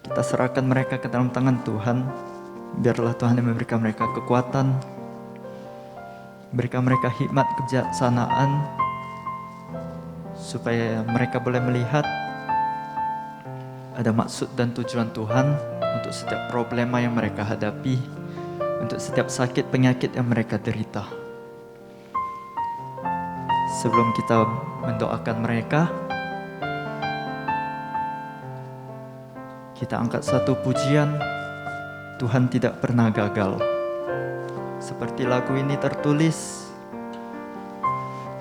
kita serahkan mereka ke dalam tangan Tuhan. Biarlah Tuhan yang memberikan mereka kekuatan, berikan mereka hikmat kebijaksanaan, supaya mereka boleh melihat ada maksud dan tujuan Tuhan untuk setiap problema yang mereka hadapi, untuk setiap sakit penyakit yang mereka derita. Sebelum kita mendoakan mereka, kita angkat satu pujian, Tuhan tidak pernah gagal. Seperti lagu ini tertulis,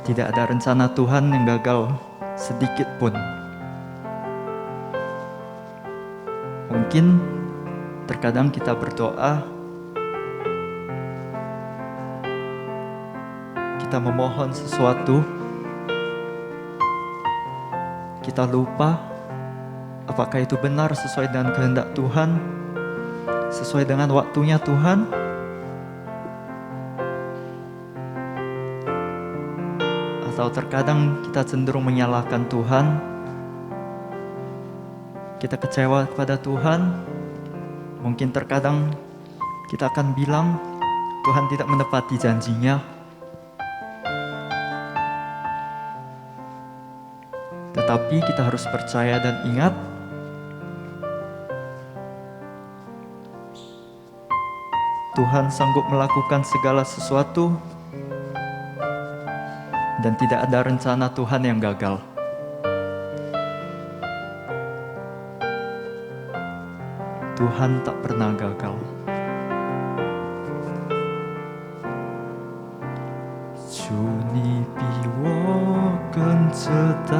tidak ada rencana Tuhan yang gagal sedikit pun. Mungkin terkadang kita berdoa, kita memohon sesuatu, kita lupa apakah itu benar sesuai dengan kehendak Tuhan, sesuai dengan waktunya Tuhan. Atau terkadang kita cenderung menyalahkan Tuhan, kita kecewa kepada Tuhan. Mungkin terkadang kita akan bilang Tuhan tidak menepati janjinya. Tetapi kita harus percaya dan ingat, Tuhan sanggup melakukan segala sesuatu, dan tidak ada rencana Tuhan yang gagal. Tuhan tak pernah gagal. 主你比我更知道，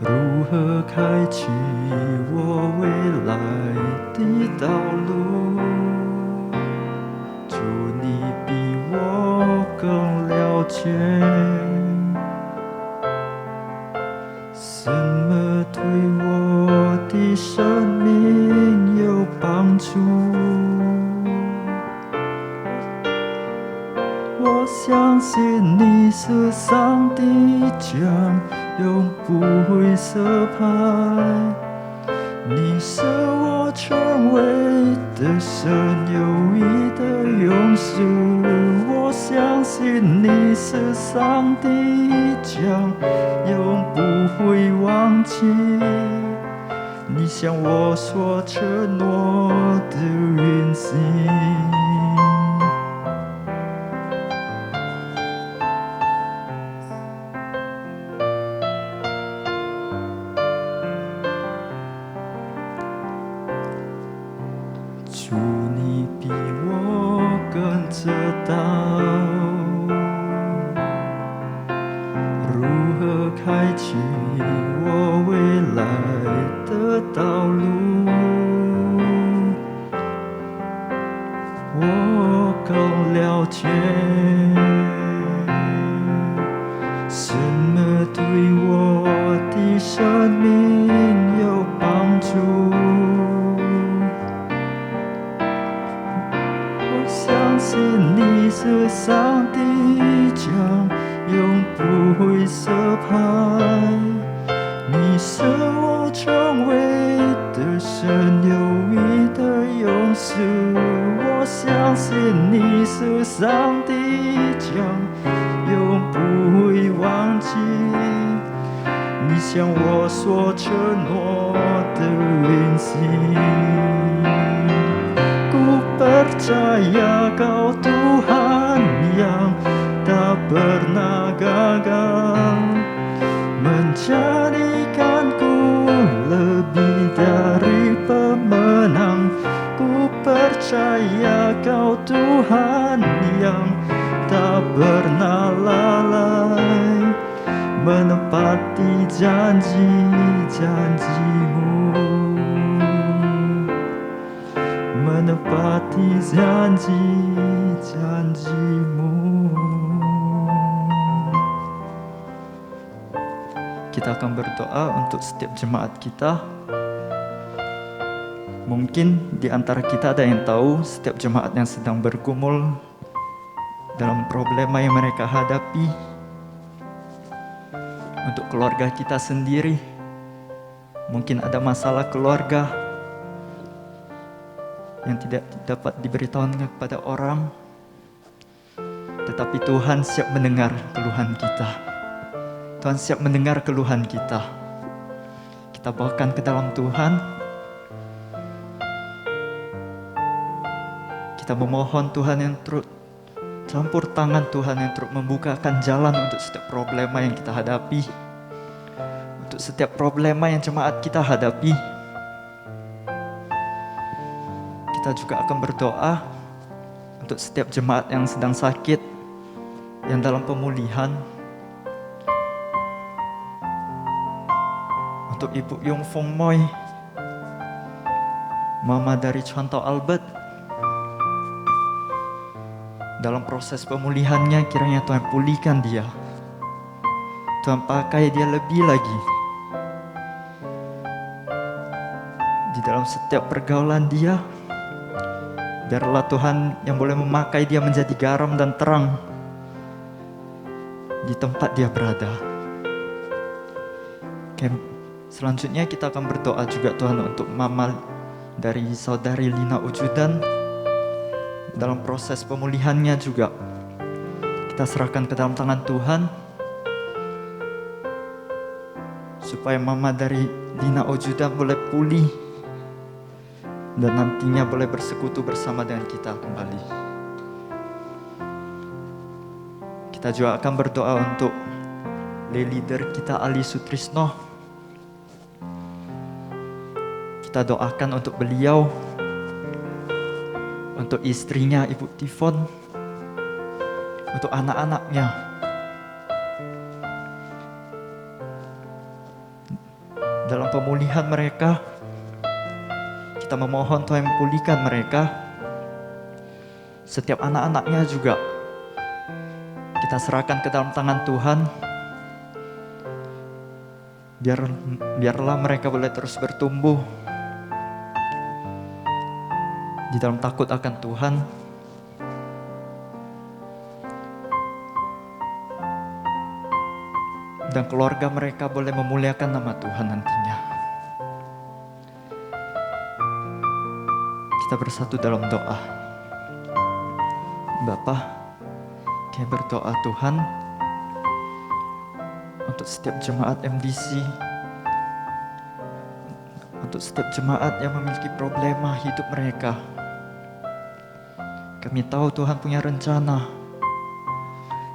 如何开启我未来的道路。主你比我更了解，什么对我的生命有帮助。我相信你是上帝将永不会失败，你是我成为的神有意的勇士。我相信你是上帝将永不会忘记你向我所承诺的运行。主你比我更知道，如何开启我未来的道路。我更了解，什么对我的生命有帮助。相信你是上帝将永不会失败，你是我成为的神有意的勇士。我相信你是上帝将永不会忘记你向我所承诺的运行。Percaya kau Tuhan yang tak pernah gagal, menjadikanku lebih dari pemenang. Ku percaya kau Tuhan yang tak pernah lalai, menepati menepati janji-janjimu, menepati janji-janjimu. Kita akan berdoa untuk setiap jemaat kita. Mungkin di antara kita ada yang tahu setiap jemaat yang sedang bergumul dalam problema yang mereka hadapi. Untuk keluarga kita sendiri, mungkin ada masalah keluarga yang tidak dapat diberitahukan kepada orang, tetapi Tuhan siap mendengar keluhan kita. Tuhan siap mendengar keluhan kita. Kita bawakan ke dalam Tuhan. Kita memohon Tuhan yang turut campur tangan, Tuhan yang turut membukakan jalan untuk setiap problema yang kita hadapi, untuk setiap problema yang jemaat kita hadapi. Kita juga akan berdoa untuk setiap jemaat yang sedang sakit, yang dalam pemulihan. Untuk Ibu Yung Fong Moy, Mama dari Chuantao Albert, dalam proses pemulihannya, kiranya Tuhan pulihkan dia. Tuhan pakai dia lebih lagi. Di dalam setiap pergaulan dia, biarlah Tuhan yang boleh memakai dia menjadi garam dan terang di tempat dia berada. Oke, selanjutnya kita akan berdoa juga Tuhan untuk Mama dari Saudari Lina Ujudan. Dalam proses pemulihannya juga kita serahkan ke dalam tangan Tuhan, supaya Mama dari Lina Ujudan boleh pulih dan nantinya boleh bersekutu bersama dengan kita kembali. Kita juga akan berdoa untuk leader kita Ali Sutrisno. Kita doakan untuk beliau, untuk istrinya Ibu Tifon, untuk anak-anaknya. Dalam pemulihan mereka, kita memohon Tuhan pulihkan mereka. Setiap anak-anaknya juga kita serahkan ke dalam tangan Tuhan. Biarlah mereka boleh terus bertumbuh di dalam takut akan Tuhan. Dan keluarga mereka boleh memuliakan nama Tuhan nantinya. Kita bersatu dalam doa. Bapa, kami berdoa Tuhan untuk setiap jemaat MDC, untuk setiap jemaat yang memiliki problema hidup mereka. Kami tahu Tuhan punya rencana.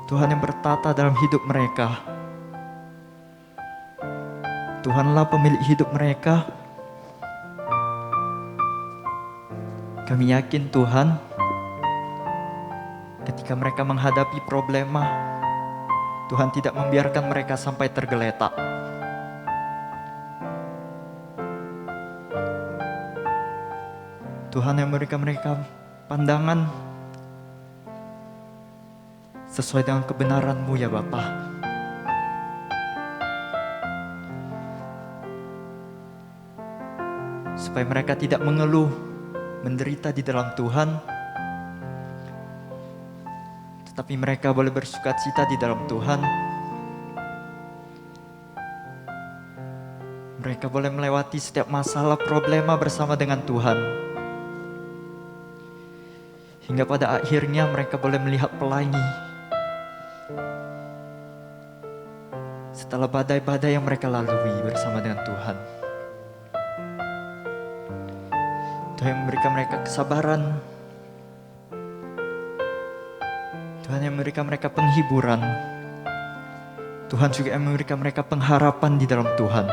Tuhan yang bertata dalam hidup mereka. Tuhanlah pemilik hidup mereka. Kami yakin Tuhan, ketika mereka menghadapi problema, Tuhan tidak membiarkan mereka sampai tergeletak. Tuhan yang memberikan mereka pandangan sesuai dengan kebenaran-Mu ya Bapa. Supaya mereka tidak mengeluh, menderita di dalam Tuhan, tetapi mereka boleh bersukacita di dalam Tuhan. Mereka boleh melewati setiap masalah problema bersama dengan Tuhan. Hingga pada akhirnya mereka boleh melihat pelangi. Setelah badai-badai yang mereka lalui bersama dengan Tuhan. Tuhan yang memberikan mereka kesabaran. Tuhan yang memberikan mereka penghiburan. Tuhan juga yang memberikan mereka pengharapan di dalam Tuhan.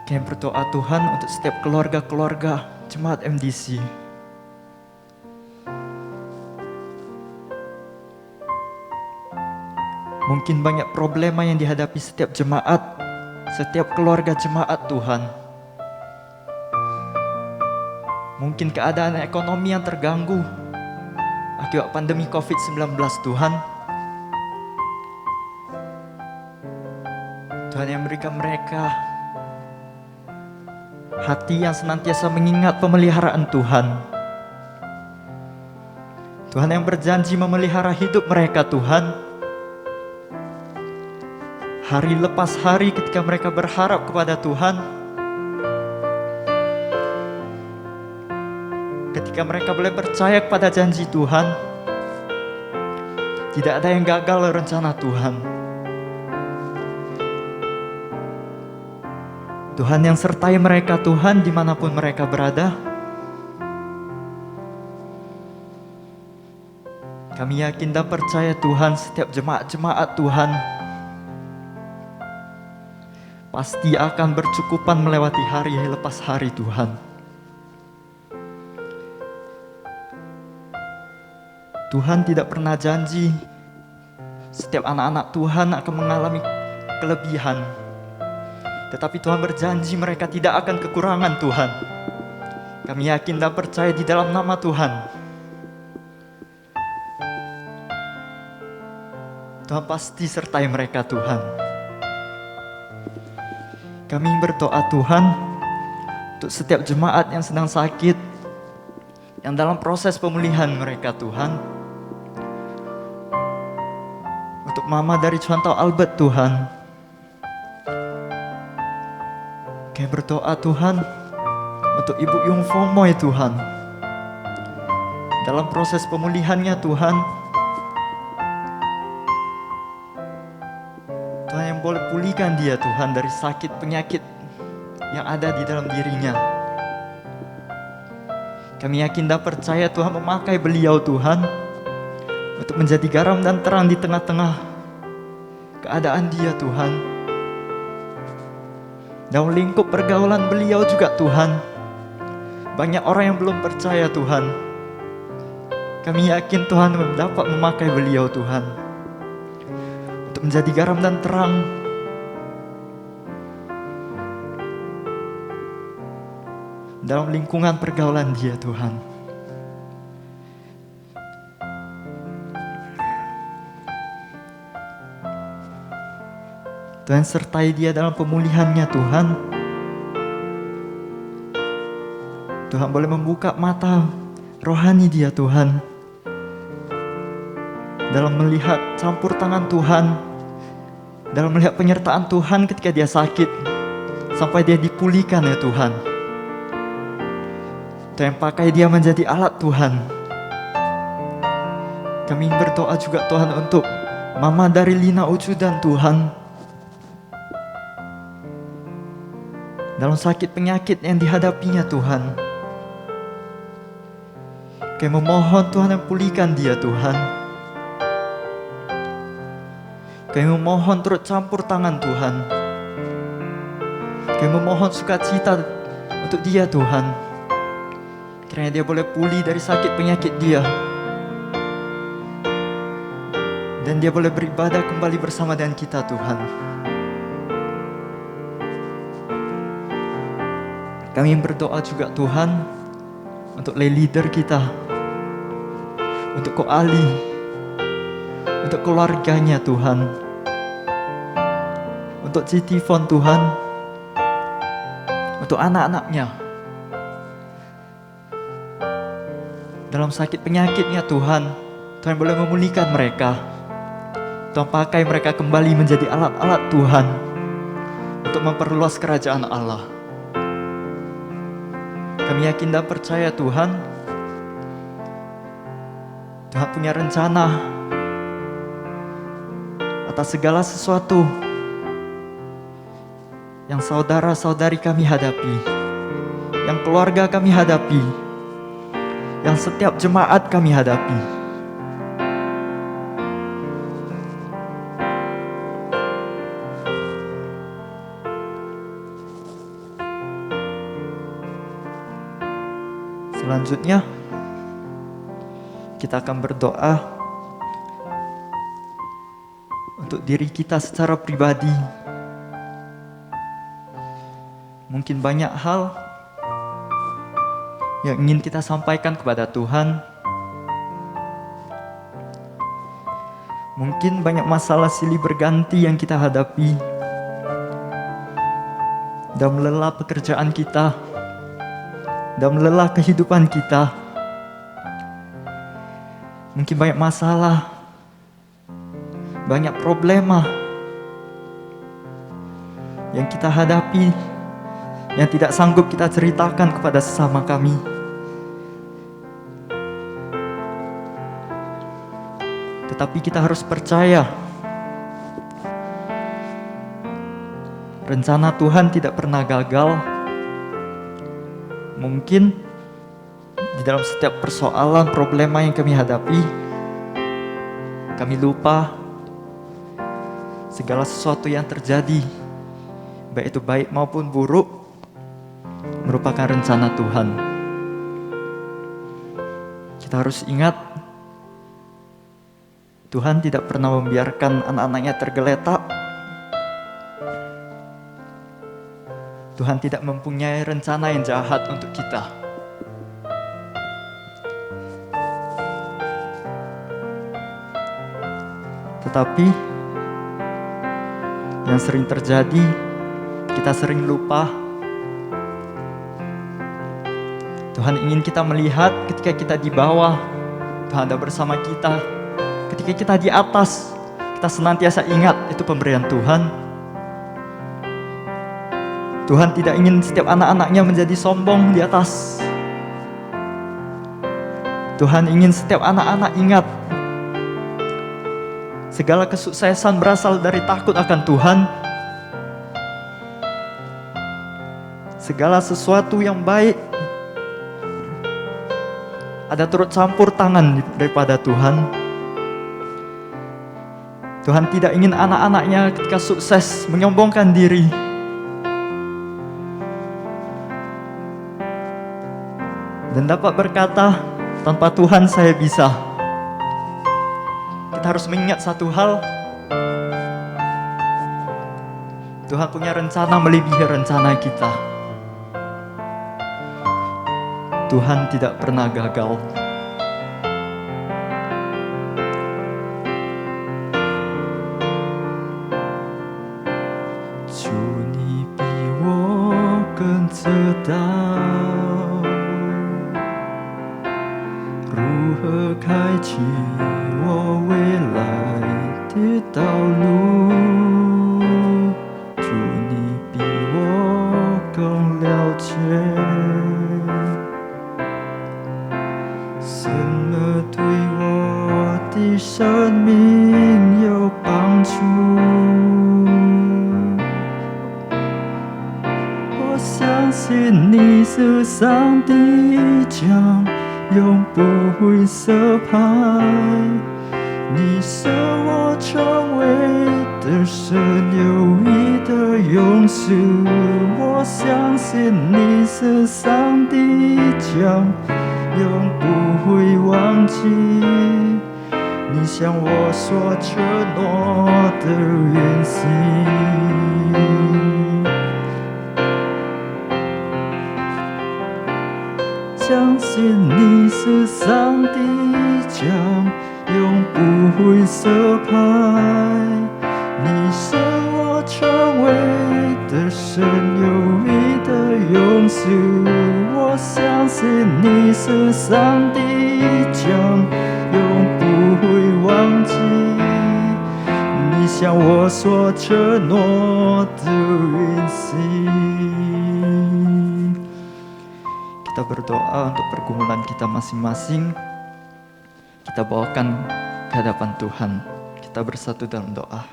Kami berdoa Tuhan untuk setiap keluarga-keluarga jemaat MDC. Mungkin banyak problema yang dihadapi setiap jemaat, setiap keluarga jemaat Tuhan. Mungkin keadaan ekonomi yang terganggu akibat pandemi COVID-19 Tuhan. Tuhan yang berikan mereka hati yang senantiasa mengingat pemeliharaan Tuhan. Tuhan yang berjanji memelihara hidup mereka Tuhan. Hari lepas hari ketika mereka berharap kepada Tuhan, ketika mereka boleh percaya kepada janji Tuhan, tidak ada yang gagal rencana Tuhan. Tuhan yang sertai mereka Tuhan dimanapun mereka berada. Kami yakin dan percaya Tuhan, setiap jemaat-jemaat Tuhan pasti akan bercukupan melewati hari lepas hari Tuhan. Tuhan tidak pernah janji setiap anak-anak Tuhan akan mengalami kelebihan. Tetapi Tuhan berjanji mereka tidak akan kekurangan Tuhan. Kami yakin dan percaya di dalam nama Tuhan. Tuhan pasti sertai mereka Tuhan. Kami berdoa Tuhan untuk setiap jemaat yang sedang sakit, yang dalam proses pemulihan mereka Tuhan. Untuk Mama dari Contoh Albert Tuhan. Kami berdoa Tuhan untuk Ibu Yung Fomoy Tuhan. Dalam proses pemulihannya Tuhan. Tuhan yang boleh pulihkan dia Tuhan dari sakit penyakit yang ada di dalam dirinya. Kami yakin dan percaya Tuhan memakai beliau Tuhan untuk menjadi garam dan terang di tengah-tengah keadaan dia Tuhan. Dalam lingkup pergaulan beliau juga Tuhan, banyak orang yang belum percaya Tuhan. Kami yakin Tuhan dapat memakai beliau Tuhan untuk menjadi garam dan terang dalam lingkungan pergaulan dia Tuhan. Tuhan sertai dia dalam pemulihannya Tuhan. Tuhan boleh membuka mata rohani dia Tuhan, dalam melihat campur tangan Tuhan, dalam melihat penyertaan Tuhan ketika dia sakit, sampai dia dipulihkan ya Tuhan. Tuhan pakai dia menjadi alat Tuhan. Kami berdoa juga Tuhan untuk Mama dari Lina Ucudan Tuhan. Dalam sakit penyakit yang dihadapinya Tuhan. Kami memohon Tuhan yang pulihkan dia Tuhan. Kami memohon turut campur tangan Tuhan. Kami memohon sukacita untuk dia Tuhan. Kiranya dia boleh pulih dari sakit penyakit dia. Dan dia boleh beribadah kembali bersama dengan kita Tuhan. Kami berdoa juga Tuhan untuk lay leader kita, untuk Ko Ali, untuk keluarganya Tuhan, untuk Citifon Tuhan, untuk anak-anaknya. Dalam sakit penyakitnya Tuhan, Tuhan boleh memulihkan mereka. Tuhan pakai mereka kembali menjadi alat-alat Tuhan untuk memperluas kerajaan Allah. Kami yakin dan percaya Tuhan, Tuhan punya rencana atas segala sesuatu yang saudara-saudari kami hadapi, yang keluarga kami hadapi, yang setiap jemaat kami hadapi. Selanjutnya, kita akan berdoa untuk untuk diri kita secara pribadi. Mungkin banyak hal yang ingin kita sampaikan kepada Tuhan. Mungkin banyak masalah silih berganti yang kita hadapi dalam lelah pekerjaan kita, dalam lelah kehidupan kita. Mungkin banyak masalah, banyak problema yang kita hadapi, yang tidak sanggup kita ceritakan kepada sesama kami. Tetapi kita harus percaya, rencana Tuhan tidak pernah gagal. Mungkin di dalam setiap persoalan, problema yang kami hadapi, kami lupa segala sesuatu yang terjadi, baik itu baik maupun buruk, merupakan rencana Tuhan. Kita harus ingat, Tuhan tidak pernah membiarkan anak-anaknya tergeletak. Tuhan tidak mempunyai rencana yang jahat untuk kita. Tetapi yang sering terjadi, kita sering lupa. Tuhan ingin kita melihat ketika kita di bawah, Tuhan ada bersama kita. Ketika kita di atas, kita senantiasa ingat itu pemberian Tuhan. Tuhan tidak ingin setiap anak-anaknya menjadi sombong di atas. Tuhan ingin setiap anak-anak ingat, segala kesuksesan berasal dari takut akan Tuhan. Segala sesuatu yang baik ada turut campur tangan daripada Tuhan. Tuhan tidak ingin anak-anaknya ketika sukses menyombongkan diri. Dan dapat berkata, tanpa Tuhan saya bisa. Kita harus mengingat satu hal. Tuhan punya rencana melebihi rencana kita. Tuhan tidak pernah gagal.上帝将永不会失败，你是我成为的神有意的勇士，我相信你是上帝将永不会忘记你向我所承诺的允许。相信你是上帝将永不会失败，你是我成为的神有意的勇士，我相信你是上帝将永不会忘记你向我所承诺的允许。Kita berdoa untuk pergumulan kita masing-masing. Kita bawakan ke hadapan Tuhan. Kita bersatu dalam doa.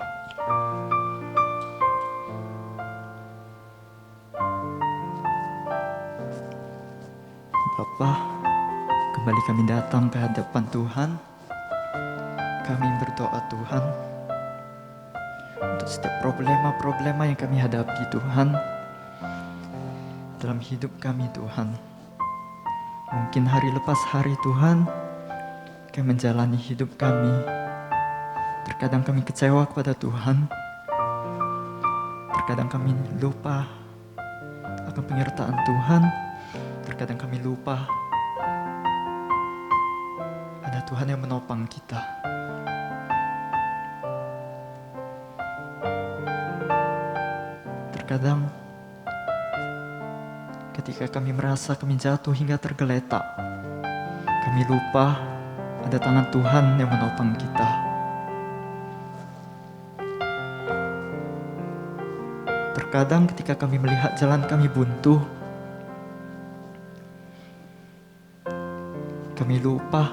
Bapa, kembali kami datang ke hadapan Tuhan. Kami berdoa Tuhan untuk setiap problema-problema yang kami hadapi Tuhan dalam hidup kami Tuhan. Mungkin hari lepas hari Tuhan, kami menjalani hidup kami Terkadang kami kecewa kepada Tuhan. Terkadang kami lupa akan penyertaan Tuhan. Terkadang kami lupa ada Tuhan yang menopang kita. Terkadang ketika kami merasa kami jatuh hingga tergeletak, kami lupa ada tangan Tuhan yang menopang kita. Terkadang ketika kami melihat jalan kami buntu, kami lupa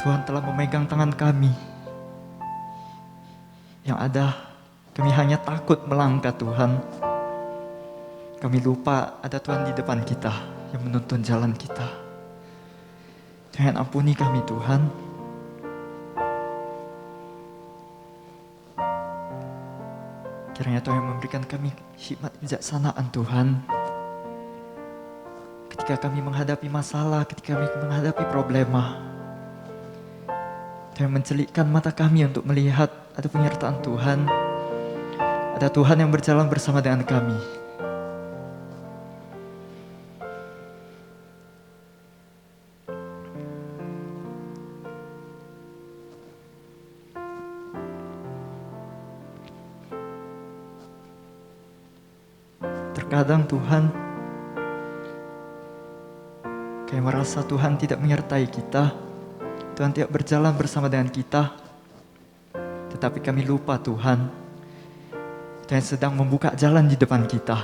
Tuhan telah memegang tangan kami. Yang ada, kami hanya takut melangkah Tuhan. Kami lupa ada Tuhan di depan kita yang menuntun jalan kita. Jangan ampuni kami Tuhan. Kiranya Tuhan memberikan kami hikmat kebijaksanaan Tuhan. Ketika kami menghadapi masalah, ketika kami menghadapi problema, Tuhan mencelikkan mata kami untuk melihat ada penyertaan Tuhan. Ada Tuhan yang berjalan bersama dengan kami. Terkadang Tuhan, kayak merasa Tuhan tidak menyertai kita, Tuhan tidak berjalan bersama dengan kita, tetapi kami lupa Tuhan sedang membuka jalan di depan kita.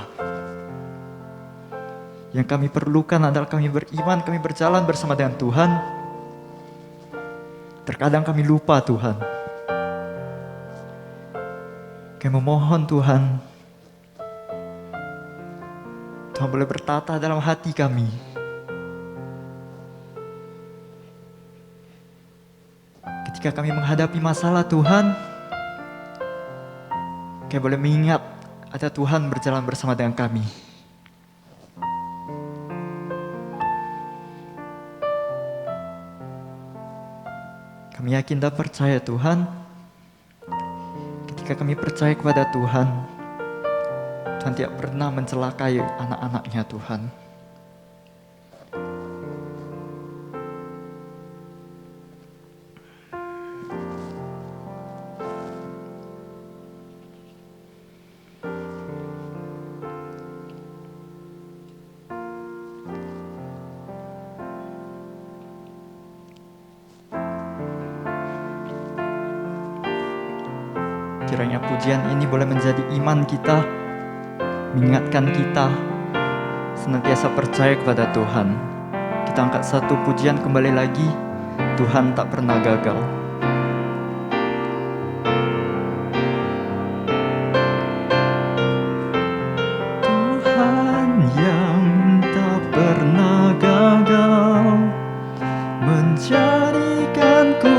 Yang kami perlukan adalah kami beriman, kami berjalan bersama dengan Tuhan. Terkadang kami lupa Tuhan. Kami memohon Tuhan boleh bertata dalam hati kami. Ketika kami menghadapi masalah Tuhan, kami boleh mengingat ada Tuhan berjalan bersama dengan kami. Kami yakin dan percaya Tuhan, ketika kami percaya kepada Tuhan, Tuhan tidak pernah mencelakai anak-anaknya Tuhan. Kiranya pujian ini boleh menjadi iman kita, mengingatkan kita senantiasa percaya kepada Tuhan. Kita angkat satu pujian kembali lagi, Tuhan tak pernah gagal. Tuhan yang tak pernah gagal menjadikanku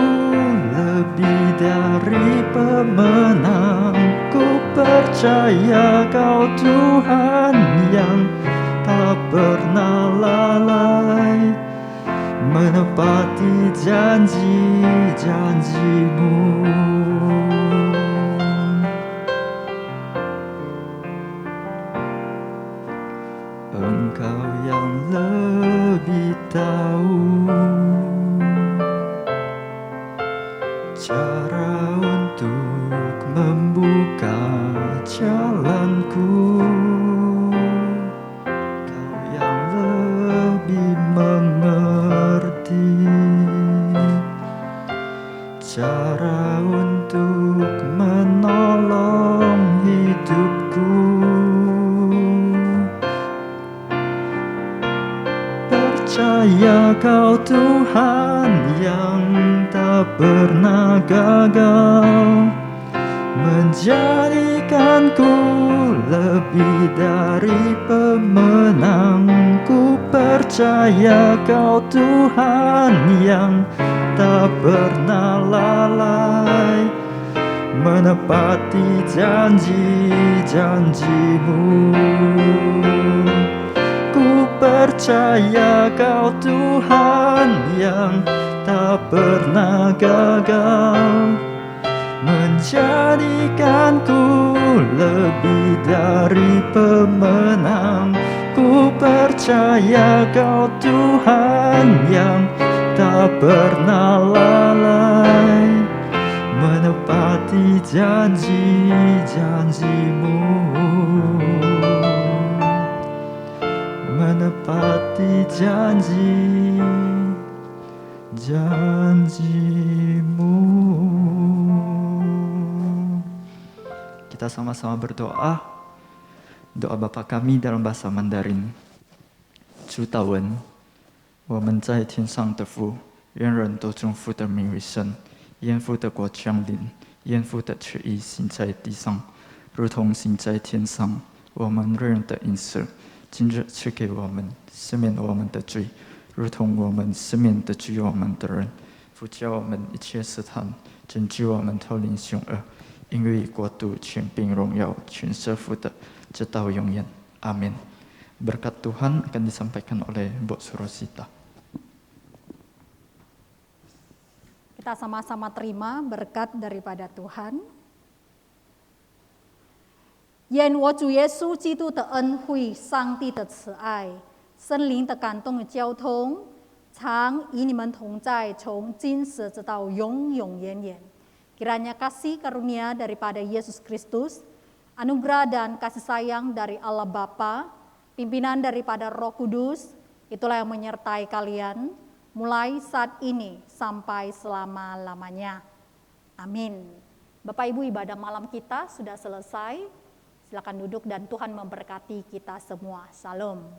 lebih dari pemenang. Ku percaya Kau Tuhan yang tak pernah lalai menepati janji-janji-Mu. Engkau yang lebih tahu cara untuk membuka jalanku. Kau yang lebih mengerti cara untuk menolong hidupku. Percaya Kau Tuhan yang tak pernah gagal menjadikanku lebih dari pemenang. Ku percaya Kau Tuhan yang tak pernah lalai menepati janji-janji-Mu. Ku percaya Kau Tuhan yang tak pernah gagal, menjadikanku lebih dari pemenang. Ku percaya Kau Tuhan yang tak pernah lalai, menepati janji-janji-Mu, menepati janji-janji-Mu. Kita sama-sama berdoa. Doa Bapa kami dalam bahasa Mandarin. 主祷文，我们在天上的父，愿人都尊父的名为圣，愿父的国降临，愿父的旨意行在地上，如同行在天上。我们日用的饮食，今日赐给我们，赦免我们的罪，如同我们赦免得罪我们的人，不叫我们一切试探，拯救我们脱离凶恶。因为国度、权柄、荣耀，全是父的，直到永远。Amin. Berkat Tuhan akan disampaikan oleh Mbok Surosita. Kita sama-sama terima berkat daripada Tuhan. 愿我主耶稣基督的恩惠、上帝的慈爱、圣灵的感动与交通，常与你们同在，从今时直到永永远远。Kiranya kasih karunia daripada Yesus Kristus, anugerah dan kasih sayang dari Allah Bapa, pimpinan daripada Roh Kudus, itulah yang menyertai kalian mulai saat ini sampai selama-lamanya. Amin. Bapak Ibu, ibadah malam kita sudah selesai. Silakan duduk dan Tuhan memberkati kita semua. Shalom.